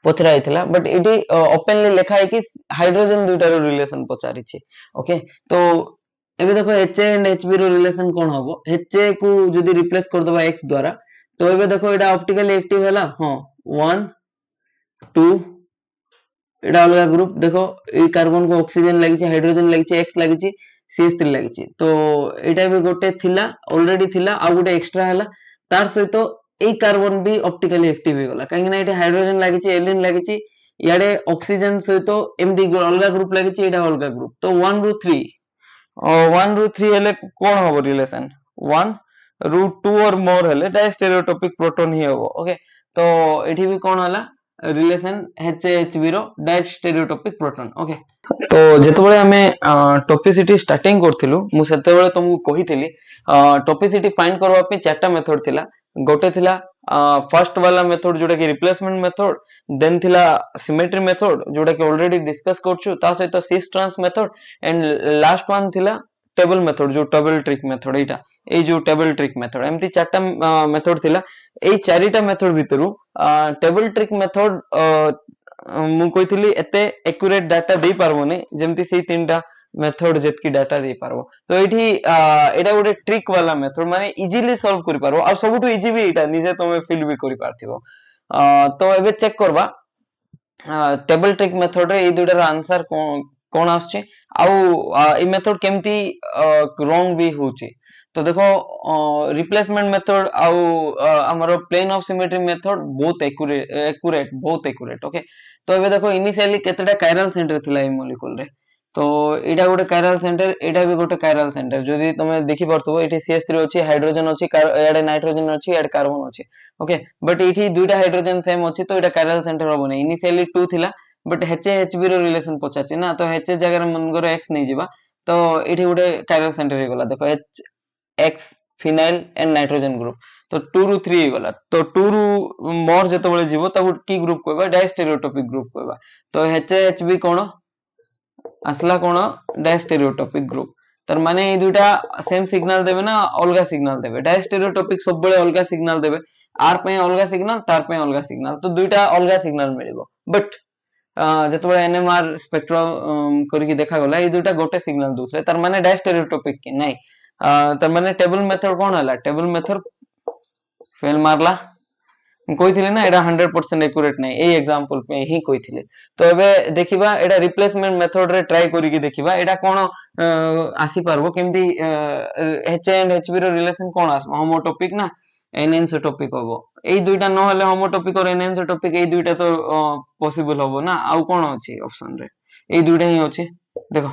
पचरा आइथिला बट एटी ओपनली लिखा है कि हाइड्रोजन दुईटा रो रिलेशन पचारि छि ओके तो एबे देखो HA एंड HB रो रिलेशन कोन हबो HA को जदी रिप्लेस कर दबा X द्वारा तो एबे देखो एटा ऑप्टिकली एक्टिव हला हां 1 2 एटा अलगा ग्रुप देखो ए कार्बन को ऑक्सीजन लागि छि हाइड्रोजन लागि छि X लागि छि CH3 लागि छि तो एटा भी गोटे थिला ऑलरेडी थिला आ गोटे एक्स्ट्रा हला तार सहित ए कार्बन भी ऑप्टिकली एक्टिव हो गला काहे ना एटा हाइड्रोजन लागि छि एलिन लागि छि याडे ऑक्सीजन सहित एमडी अलगा ग्रुप लागि छि एटा अलगा ग्रुप तो 1 ରୁ 3 1 ରୁ 3 हेले कोन हबो रिलेशन 1 ରୁ 2 और मोर हेले डायस्टेरियोटॉपिक प्रोटॉन ही हबो ओके तो एठी भी कोन हला रिलेशन HHB रो डायस्टेरियोटॉपिक प्रोटॉन ओके तो जेतबेले हमें टॉपिसिटी स्टार्टिंग करथिलु मु सेतेबेले तुमको कहिथिली टॉपिसिटी फाइंड करबा पे चारटा मेथड थिला गोटे थिला फर्स्ट वाला मेथड जोटा कि रिप्लेसमेंट मेथड, देन थिला सिमेट्री मेथड जोटा कि ऑलरेडी डिस्कस करछु, ता सहित cis trans method, and last one थिला टेबल मेथड जो टेबल ट्रिक मेथड, एटा ए जो टेबल ट्रिक मेथड, एमती चारटा मेथड थिला। एई चारिटा मेथड भितरु टेबल ट्रिक मेथड मु कहितली एते एक्यूरेट डाटा दे पारबोनी जेमती सेई तीनटा मेथड जेतकी डाटा दे पारबो। तो एठी एटा गोटे ट्रिक वाला मेथड, माने इजीली सॉल्व करि पारबो, आ सबटु इजी भी एटा निजे तमे फील भी करि पारथिबो। तो एबे चेक करबा टेबल ट्रिक मेथड रे ए दुटार आंसर कोन आछे, आउ ए मेथड केमती रॉन्ग भी होची। तो देखो रिप्लेसमेंट मेथड आउ हमर प्लेन ऑफ सिमेट्री मेथड बहुत एक्यूरेट बहुत एक्यूरेट। ओके, तो एबे देखो इनिशियली केतेटा कायरल सेंटर थिला ए मॉलिक्यूल रे, तो एटा गोटे कायरल सेंटर, एटा भी गोटे कायरल सेंटर। जदि तुमे देखि परथबो एठी CH3 अछि, हाइड्रोजन अछि, एडे नाइट्रोजन अछि, एडे कार्बन अछि। ओके, बट एठी दुइटा हाइड्रोजन सेम अछि, तो एटा कायरल सेंटर होबो नै। इनिशियली 2 थिला, बट HA HB रो रिलेशन पचाछि ना, तो HA जगह रे मन गरो X नै जिबा, तो एठी गोटे कायरल सेंटर हे गला। देखो X phenyl and nitrogen group, तो 2 रु 3 हे गला। तो 2 रु मोर जते बेले जिवो ताको की ग्रुप कहबा, डायस्टेरियोटॉपिक ग्रुप कहबा। तो HA HB कोन आसला कोन, डायस्टेरियोटॉपिक ग्रुप। तर माने ए दुटा सेम सिग्नल देबे ना अलगा सिग्नल देबे। डायस्टेरियोटॉपिक सब बेले अलगा सिग्नल देबे, आर पे अलगा सिग्नल, तार पे अलगा सिग्नल, तो दुइटा अलगा सिग्नल मिलिबो। बट जते बेले NMR स्पेक्ट्रल करिकि देखा गला ए दुटा गोटे सिग्नल दोसरे, तर माने डायस्टेरियोटॉपिक की नै। तर माने टेबल मेथड कोन हला, टेबल मेथड फेल मारला। कहिथिले ना एटा 100% एक्यूरेट नै, ए एग्जांपल पे ही कहिथिले। तो एबे देखिबा एटा रिप्लेसमेंट मेथड रे ट्राई करिकि देखिबा एटा कोन आसी पारबो, केमती H एंड HB रो रिलेशन कोन आसबो, होमोटॉपिक ना एनएनसोटॉपिक होबो। एई दुइटा न हले होमोटॉपिक और एनएनसोटॉपिक, एई दुइटा तो पॉसिबल होबो ना। आउ कोन अछि ऑप्शन रे, एई दुइटा ही अछि। देखो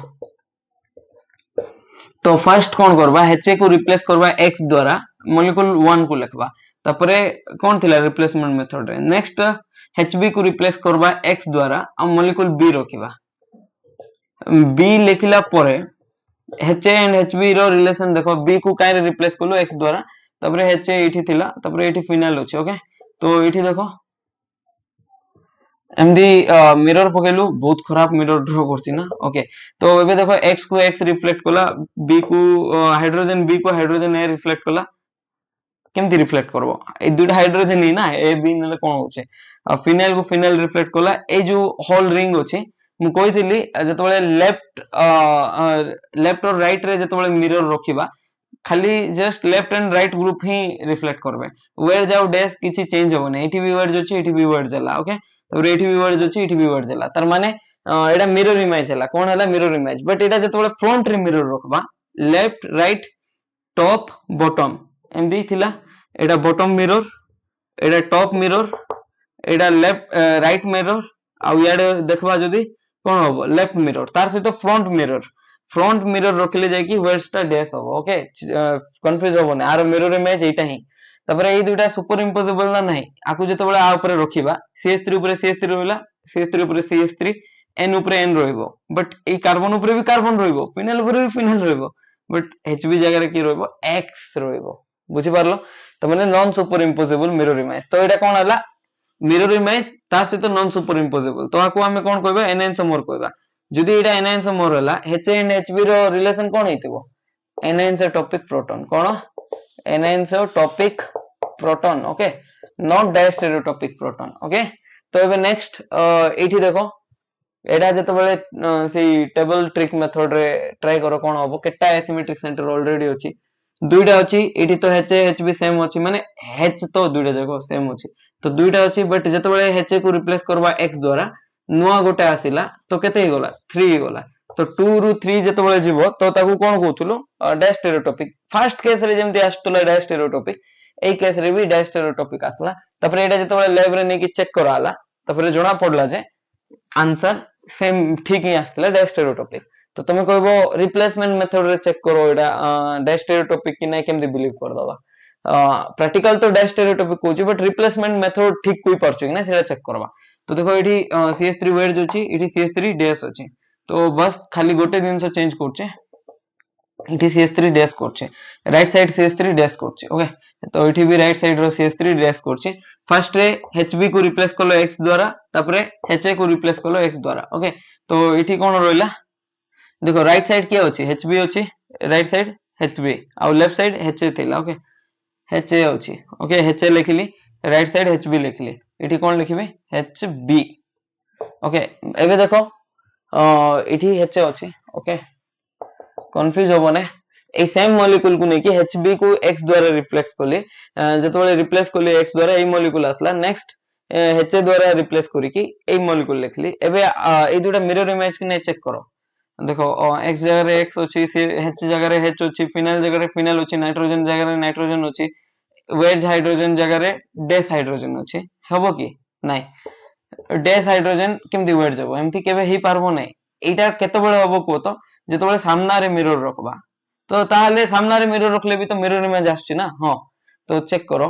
तो फर्स्ट कौन करबा, HA को रिप्लेस करबा X द्वारा, मॉलिक्यूल 1 को लिखबा। तापरे कौन थिला रिप्लेसमेंट मेथड रे, नेक्स्ट HB को रिप्लेस करबा X द्वारा, आ मॉलिक्यूल B रखिबा। B लिखिला परे HA एंड HB रो रिलेशन देखो, B को काहे रिप्लेस करलो X द्वारा, तापरे HA एठी थिला, तापरे एठी फिनाइल अछि। ओके, तो एठी देखो एमदी मिरर पकेलु, बहुत खराब मिरर ड्रॉ करछि ना। ओके, तो एबे देखो X को X रिफ्लेक्ट कला, B को हाइड्रोजन B को हाइड्रोजन A रिफ्लेक्ट कला, केमती रिफ्लेक्ट करबो, ए दुटा हाइड्रोजन ही ना, A B नले कोन होचे। फिनाइल को फिनाइल रिफ्लेक्ट कला, ए जो होल रिंग अछि, मु कहितली जते बेले लेफ्ट और राइट रे जते बेले मिरर रखिबा, खाली just left and right group he reflect करबे, वेयर जाउ डैश किछि चेंज होबो नै। एठी भी वर्ड्स अछि, एठी भी वर्ड्स जाला। ओके, तबरे एठी भी वर्ड्स अछि, एठी भी वर्ड्स जाला, तर माने एटा मिरर इमेज हला। कोन हला, मिरर इमेज। बट एटा जते बेले फ्रंट रे मिरर रखबा, लेफ्ट राइट टॉप बॉटम एमदी थिला, एटा बॉटम मिरर, एटा टॉप मिरर, एटा लेफ्ट राइट मिरर, आ याडे देखबा जदी कोन होबो, लेफ्ट मिरर, तार सहित फ्रंट मिरर। फ्रंट मिरर रखिले जाय कि वर्ड्स टा डैश होबो। ओके, कंफ्यूज होबो नै, आरो मिरर इमेज एटा ही। तबरे ए दुटा सुपर इंपोसिबल ना नै, आकु जते बेले आ ऊपर रखिबा, CH3 ऊपर CH3 रहला, CH3 ऊपर CH3, N ऊपर N रहइबो। बट ए कार्बन ऊपर भी कार्बन रहइबो, फिनाइल ऊपर भी फिनाइल रहइबो, बट HB जगह रे की रहइबो, X रहइबो। बुझि पारलो, त माने non super impossible mirror image. तो एटा कोन हला, मिरर इमेज ता सहित नॉन सुपर इंपोसिबल। तो आकु हमें कोन कहबा, एनएनसोमर कहबा। जदि एटा एनएनसोमर हला, HA एंड HB रो रिलेशन कोन हेतिबो, एनएनसोटॉपिक प्रोटॉन। कोन, enantiotopic proton. Okay, not diastereotopic proton. Okay, तो एबे नेक्स्ट एठी देखो, एटा जते बेले सेई टेबल ट्रिक मेथड रे ट्राई करो, कोन होबो, केटा एसिमेट्रिक सेंटर ऑलरेडी अछि, दुइटा अछि। एठी तो HA HB सेम अछि, माने H तो दुइटा जगह सेम अछि, तो दुइटा अछि। बट जते बेले HA को रिप्लेस करबा X द्वारा, नुआ गोटे आसिला, तो केते हे गला, 3 हे गला। तो 2 रु 3 जते बेले जिवो, तो ताकू कोन कहउथुलो, डायस्टेरियोटॉपिक। फर्स्ट केस रे जेमति आस्तला डायस्टेरियोटॉपिक, एई केस रे भी डायस्टेरियोटॉपिक आसला। तापरे एटा जते बेले लैब रे नेकी चेक कराला, तापरे जणा पडला जे आंसर सेम ठीक ही आस्तला डायस्टेरियोटॉपिक। तो तुम कहबो रिप्लेसमेंट मेथड रे चेक करो एटा डायस्टेरियोटॉपिक कि नै, केमति बिलीव कर दबा। प्रैक्टिकल तो डायस्टेरियोटॉपिक कहउची, बट रिप्लेसमेंट मेथड ठीक कोइ परछु कि नै सेटा चेक करबा। तो देखो एठी CH3 वेट जो अछि, एठी CH3 डैश अछि, तो बस खाली गोटे दिन से चेंज करछे, इठी CH3 डैश करछे राइट साइड CH3 डैश करछे ओके तो इठी भी राइट साइड रो CH3 डैश करछे फर्स्ट रे Hb को रिप्लेस करलो x द्वारा तापरे Ha को रिप्लेस करलो x द्वारा ओके तो इठी कोन रहला देखो राइट साइड किया अछि Hb अछि राइट साइड Hb आ लेफ्ट साइड Ha थिला ओके Ha अछि ओके Ha लिखली राइट साइड Hb लिखली इठी कोन लिखिबे Hb ओके एबे देखो इठी Ha अछि ओके कंफ्यूज होबो ने ए सेम मॉलिक्यूल को नेकी Hb को x द्वारा रिप्लेस करले जतबेले रिप्लेस करले x द्वारा ए मॉलिक्यूल आसला नेक्स्ट Ha द्वारा रिप्लेस करी की ए मॉलिक्यूल लिखली एबे ए दुटा मिरर इमेज कि नै चेक करो देखो x जगह रे x अछि H जगह रे H अछि फिनाइल जगह रे फिनाइल अछि नाइट्रोजन जगह रे नाइट्रोजन अछि वेज हाइड्रोजन जगह रे डेस हाइड्रोजन अछि हबो की नै डेस हाइड्रोजन केमति वेट जबो एमति केबे ही पारबो नै एटा केतेबेले हबो को तो जेतेबेले सामना रे मिरर रखबा तो ताहले सामना रे मिरर रखले भी तो मिरर इमेज आछी ना हां तो चेक करो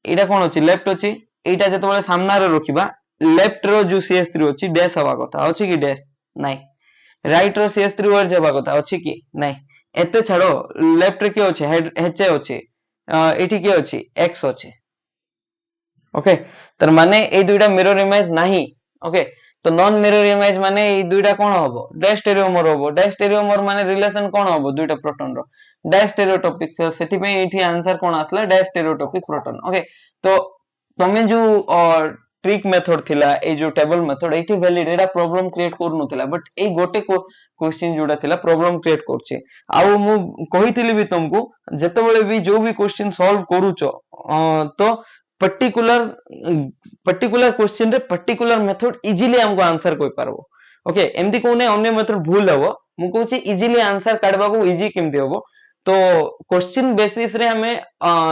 एटा कोन अछि लेफ्ट अछि एटा जेतेबेले सामना रे रखिबा लेफ्ट रो जो CH3 अछि डैश हवा कथा अछि की डैश नै राइट रो CH3 वर्ड जबा कथा अछि की नै एते छाड़ो लेफ्ट रे के अछि Ha अछि एठी के अछि x अछि ओके तर माने ए दुइटा मिरर इमेज नाही ओके तो नॉन मिरर इमेज माने ए दुइटा कोन हबो डैश स्टेरियोमर हबो डैश स्टेरियोमर माने रिलेशन कोन हबो दुइटा प्रोटॉन रो डैश स्टेरियोटॉपिक सेठी पे एठी आंसर कोन आसला डैश स्टेरियोटॉपिक प्रोटॉन ओके तो तमे जो ट्रिक मेथड थिला ए जो टेबल मेथड एठी वैलिड एटा प्रॉब्लम क्रिएट कर नथिला बट ए गोटे क्वेश्चन जोडा थिला प्रॉब्लम क्रिएट करछे आउ मु कहितली भी तुमको जेतेबेले भी जो भी क्वेश्चन सॉल्व करूचो तो पर्टिकुलर क्वेश्चन रे पर्टिकुलर मेथड इजीली हमको आंसर कोइ पारबो ओके एमदी कोने अन्य मेथड भूल हबो मु कहूची इजीली आंसर काढबा को इजी केमती हबो तो क्वेश्चन बेसिस रे हमें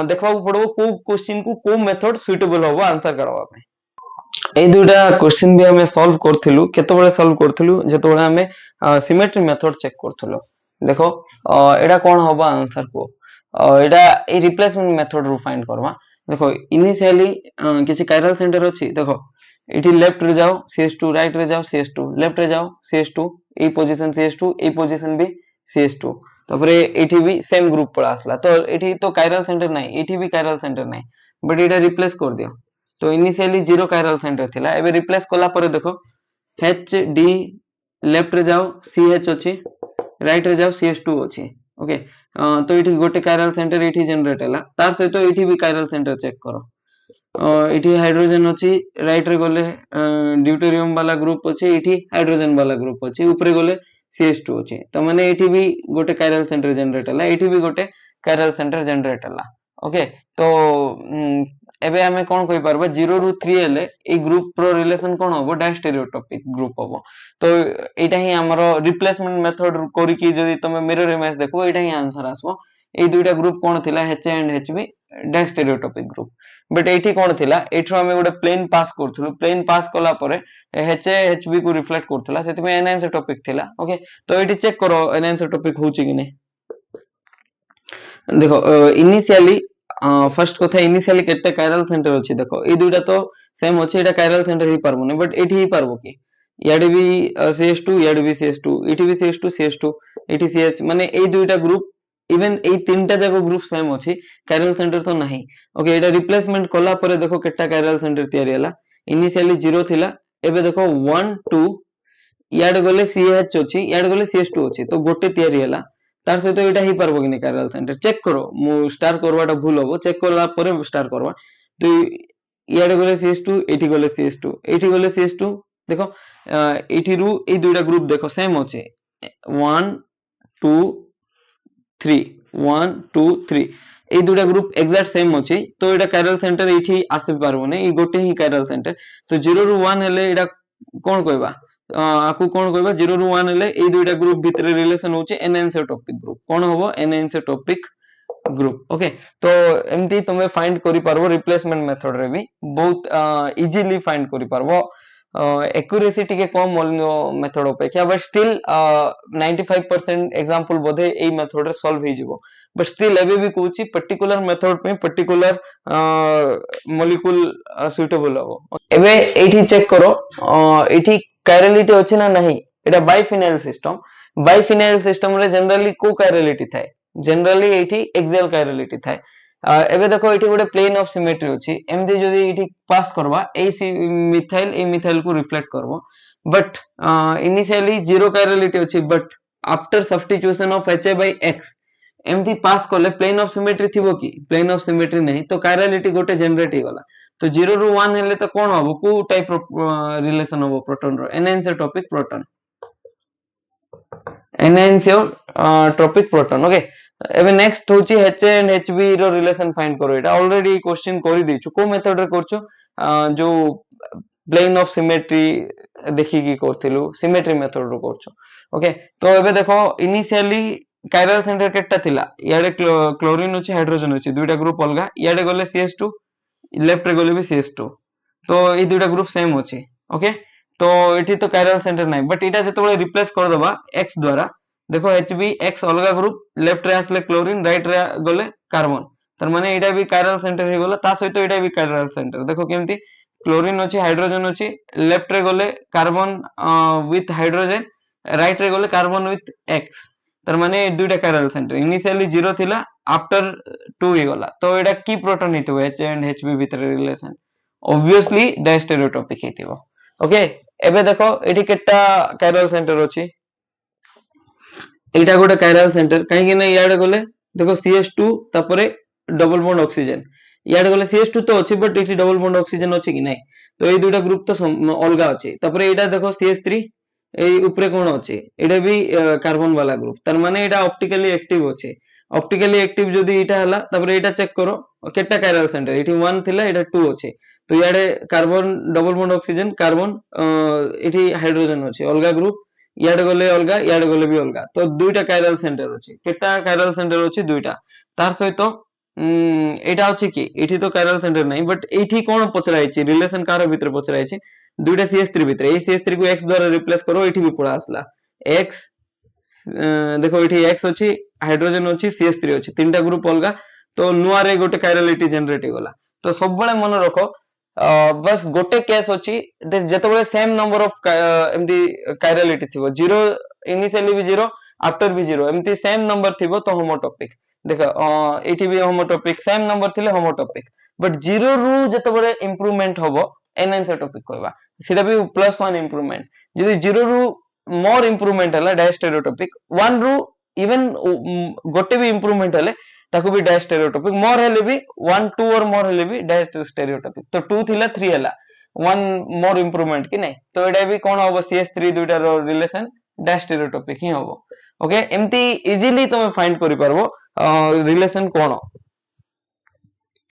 देखबा पड़बो को क्वेश्चन को को मेथड सुटेबल हबो आंसर काढबा पे ए दुटा क्वेश्चन भी हमें सॉल्व करथिलु केतेबेले सॉल्व करथिलु जेतेबेले हमें सिमेट्री मेथड चेक करथिलु देखो एडा कोन हबो आंसर को एडा ए रिप्लेसमेंट मेथड रो फाइंड करबा देखो इनिशियली किसी कायरल सेंटर अछि देखो इठी लेफ्ट रे जाओ CH2 राइट रे जाओ CH2 लेफ्ट रे जाओ CH2 ए पोजीशन CH2 ए पोजीशन भी CH2 तबरे एठी भी सेम ग्रुप पड़ा आसला तो एठी तो कायरल सेंटर नै एठी भी कायरल सेंटर नै बट एटा रिप्लेस कर दियो तो इनिशियली जीरो कायरल सेंटर थिला एबे रिप्लेस कला परे देखो HD लेफ्ट रे जाओ CH अछि राइट रे जाओ CH2 अछि ओके तो एठी गोटे कायरल सेंटर एठी जनरेट हला तार सहित एठी भी कायरल सेंटर चेक करो एठी हाइड्रोजन अछि राइट रे गले ड्यूटेरियम वाला ग्रुप अछि एठी हाइड्रोजन वाला ग्रुप अछि ऊपर गले CH2 अछि तो माने एठी भी गोटे कायरल सेंटर जनरेट हला एठी भी गोटे कायरल सेंटर जनरेट हला ओके तो एबे हमें कोन कहि परबा 0 रु 3 हेले ए ग्रुप रो रिलेशन कोन होबो डैश स्टेरियोटॉपिक ग्रुप होबो तो एटा ही हमरो रिप्लेसमेंट मेथड करी कि जदी तमे मिरर इमेज देखबो एटा ही आंसर आसबो ए दुइटा ग्रुप कोन थिला Ha and Hb diastereotopic group but एठी कोन थिला एठरो हमें गोटे प्लेन पास करथुलु प्लेन पास कला परे Ha Hb को रिफ्लेक्ट करथला सेति में एनाइंसर टॉपिक थिला ओके तो एठी चेक करो एनाइंसर टॉपिक होची कि नै देखो इनिशियली फर्स्ट कथा इनिशियली केते कायरल सेंटर अछि देखो ए दुइटा तो सेम अछि एटा कायरल सेंटर ही पारबो नै बट एठी ही पारबो कि याडे भी CH2 याडे भी CH2 एठी भी CH2 CH2 एठी CH माने ए दुइटा ग्रुप इवन ए तीनटा जाको ग्रुप सेम अछि कायरल सेंटर तो नाही ओके एटा रिप्लेसमेंट कला परे देखो केटा कायरल सेंटर तयारी हला इनिशियली 0 थिला एबे देखो 1 2 याडे गले CH अछि याडे गले CH2 अछि तो गोटे तयारी हला तार सहित एटा ही पारबो कि नै कायरल सेंटर चेक करो मु स्टार करवाटा भूल होबो चेक करला परे स्टार करवा तो याडे गले CH2 एठी गले CH2 एठी गले CH2 देखो एठी रु ए दुइटा ग्रुप देखो सेम अछि 1 2 3 1 2 3 ए दुइटा ग्रुप एग्जैक्ट सेम अछि तो एटा कायरल सेंटर एठी आसे पारबो नै ई गोटे ही कायरल सेंटर तो 0 रु 1 हेले एटा कोन कहबा आकु कोन कहबा 0 रु 1 हेले ए दुइटा ग्रुप भितरे रिलेशन होचे एनाइंसोटॉपिक ग्रुप कोन होबो एनाइंसोटॉपिक ग्रुप ओके तो एमती तुमे फाइंड करि पारबो रिप्लेसमेंट मेथड रे भी बहुत इजीली फाइंड करि पारबो एक्यूरेसी टिके कम मेथड अपेक्षा but still 95% example Bodhe a method रे सॉल्व हे जिवो बट स्टिल एबे भी कहूची पर्टिकुलर मेथड पे पर्टिकुलर मॉलिक्यूल सुटेबल हो एबे एठी चेक करो एठी कायरलिटी अछि ना नहीं एटा बाइफिनाइल सिस्टम बाइफिनाइल सिस्टम रे जनरली को कायरलिटी थाए जनरली एठी एक्सियल कायरलिटी थाए एबे देखो एठी गोटे प्लेन ऑफ सिमेट्री अछि एमदी जदी एठी पास करबा ए मिथाइल को रिफ्लेक्ट करबो बट इनिशियली जीरो कायरलिटी अछि but after substitution of Ha by x एमती पास करले प्लेन ऑफ सिमेट्री थिबो कि प्लेन ऑफ सिमेट्री नहीं तो कायरलिटी गोटे जनरेट ही गला तो 0 ରୁ 1 हेले तो कोन हबो को टाइप रिलेशन हबो प्रोटॉन रो enhancer proton tropic proton okay एबे नेक्स्ट होची H एंड Hb रो रिलेशन फाइंड करो एटा ऑलरेडी क्वेश्चन करि दिछु को मेथड रे करछु जो प्लेन ऑफ सिमेट्री देखि की करथिलु सिमेट्री मेथड रो करछु ओके तो एबे देखो इनिशियली कायरल सेंटर केटा थिला याडे क्लोरीन अछि हाइड्रोजन अछि दुईटा ग्रुप अलगा याडे गले CH2 लेफ्ट रे गले भी CH2 तो ए दुईटा ग्रुप सेम अछि ओके तो एठी तो कायरल सेंटर नाही बट एटा जतबे रिप्लेस कर दबा x द्वारा देखो Hb x अलगा ग्रुप लेफ्ट रे आसले क्लोरीन राइट रे गले कार्बन तर माने एटा भी कायरल सेंटर हे गला ता सहित एटा भी कायरल सेंटर देखो केमती क्लोरीन अछि हाइड्रोजन अछि लेफ्ट रे गले कार्बन विथ हाइड्रोजन राइट रे गले कार्बन विथ x तर माने दुईटा कायरल सेंटर इनिशियली 0 थिला आफ्टर 2 हे गला तो एटा की प्रोटॉन हितबो H एंड Hb भितर रिलेशन ऑब्वियसली डायस्टेरियोटॉपिक हितबो ओके एबे देखो एठी केटा कायरल सेंटर अछि एटा गोटे कायरल सेंटर काहे कि ना याडे गले देखो CH2 तापरे डबल बॉन्ड ऑक्सीजन याडे गले CH2 तो अछि बट एठी डबल बॉन्ड ऑक्सीजन अछि कि नै तो ए दुईटा ग्रुप तो अलगा अछि तापरे एटा देखो CH3 ए ऊपरे कोन अछि एटा भी कार्बन वाला ग्रुप तर माने एटा ऑप्टिकली एक्टिव अछि ऑप्टिकली एक्टिव जदी एटा हला तापरे एटा चेक करो केटा कायरल सेंटर एठी 1 थिला एटा 2 अछि तो याडे carbon double bond oxygen carbon एठी हाइड्रोजन अछि अलगा ग्रुप याडे गले अलगा याडे गले भी अलगा तो दुईटा कायरल सेंटर अछि केटा कायरल सेंटर अछि दुईटा तार सहित एटा अछि कि एठी तो कायरल सेंटर नै बट एठी कोन पचराइ छि रिलेशन कार भीतर पचराइ छि दुईटा CH3 भीतर ए CH3 को x द्वारा रिप्लेस करो एठी भी पड़ा आसला x देखो एठी x अछि हाइड्रोजन अछि CH3 अछि तीनटा ग्रुप अलगा तो नुआ रे गोटे कायरलिटी जनरेट गला तो सब बळे मन रखो बस गोटे केस अछि जेतबे सेम नंबर ऑफ एमदी कायरलिटी थिबो 0 इनिशियली भी 0 आफ्टर भी 0 एमती सेम नंबर थिबो तो होमोटॉपिक देखो एठी भी होमोटॉपिक सेम नंबर थिले होमोटॉपिक बट 0 रु जेतबे इंप्रूवमेंट होबो एनहांसर कहबा सेटा भी +1 इंप्रूवमेंट जदी 0 रु मोर इंप्रूवमेंट हला डायस्टेरियोटॉपिक 1 रु इवन गोटे भी इंप्रूवमेंट हले ताको भी डायस्टेरियोटॉपिक मोर हेले भी 1 2 और मोर हेले भी डायस्टेरियोटॉपिक तो 2 थिला 3 हला 1 मोर इंप्रूवमेंट कि नै तो एटा भी कोन होबो CH3 दुईटा रो रिलेशन डायस्टेरियोटॉपिक ही होबो ओके एमती इजीली तुम फाइंड करि परबो रिलेशन कोन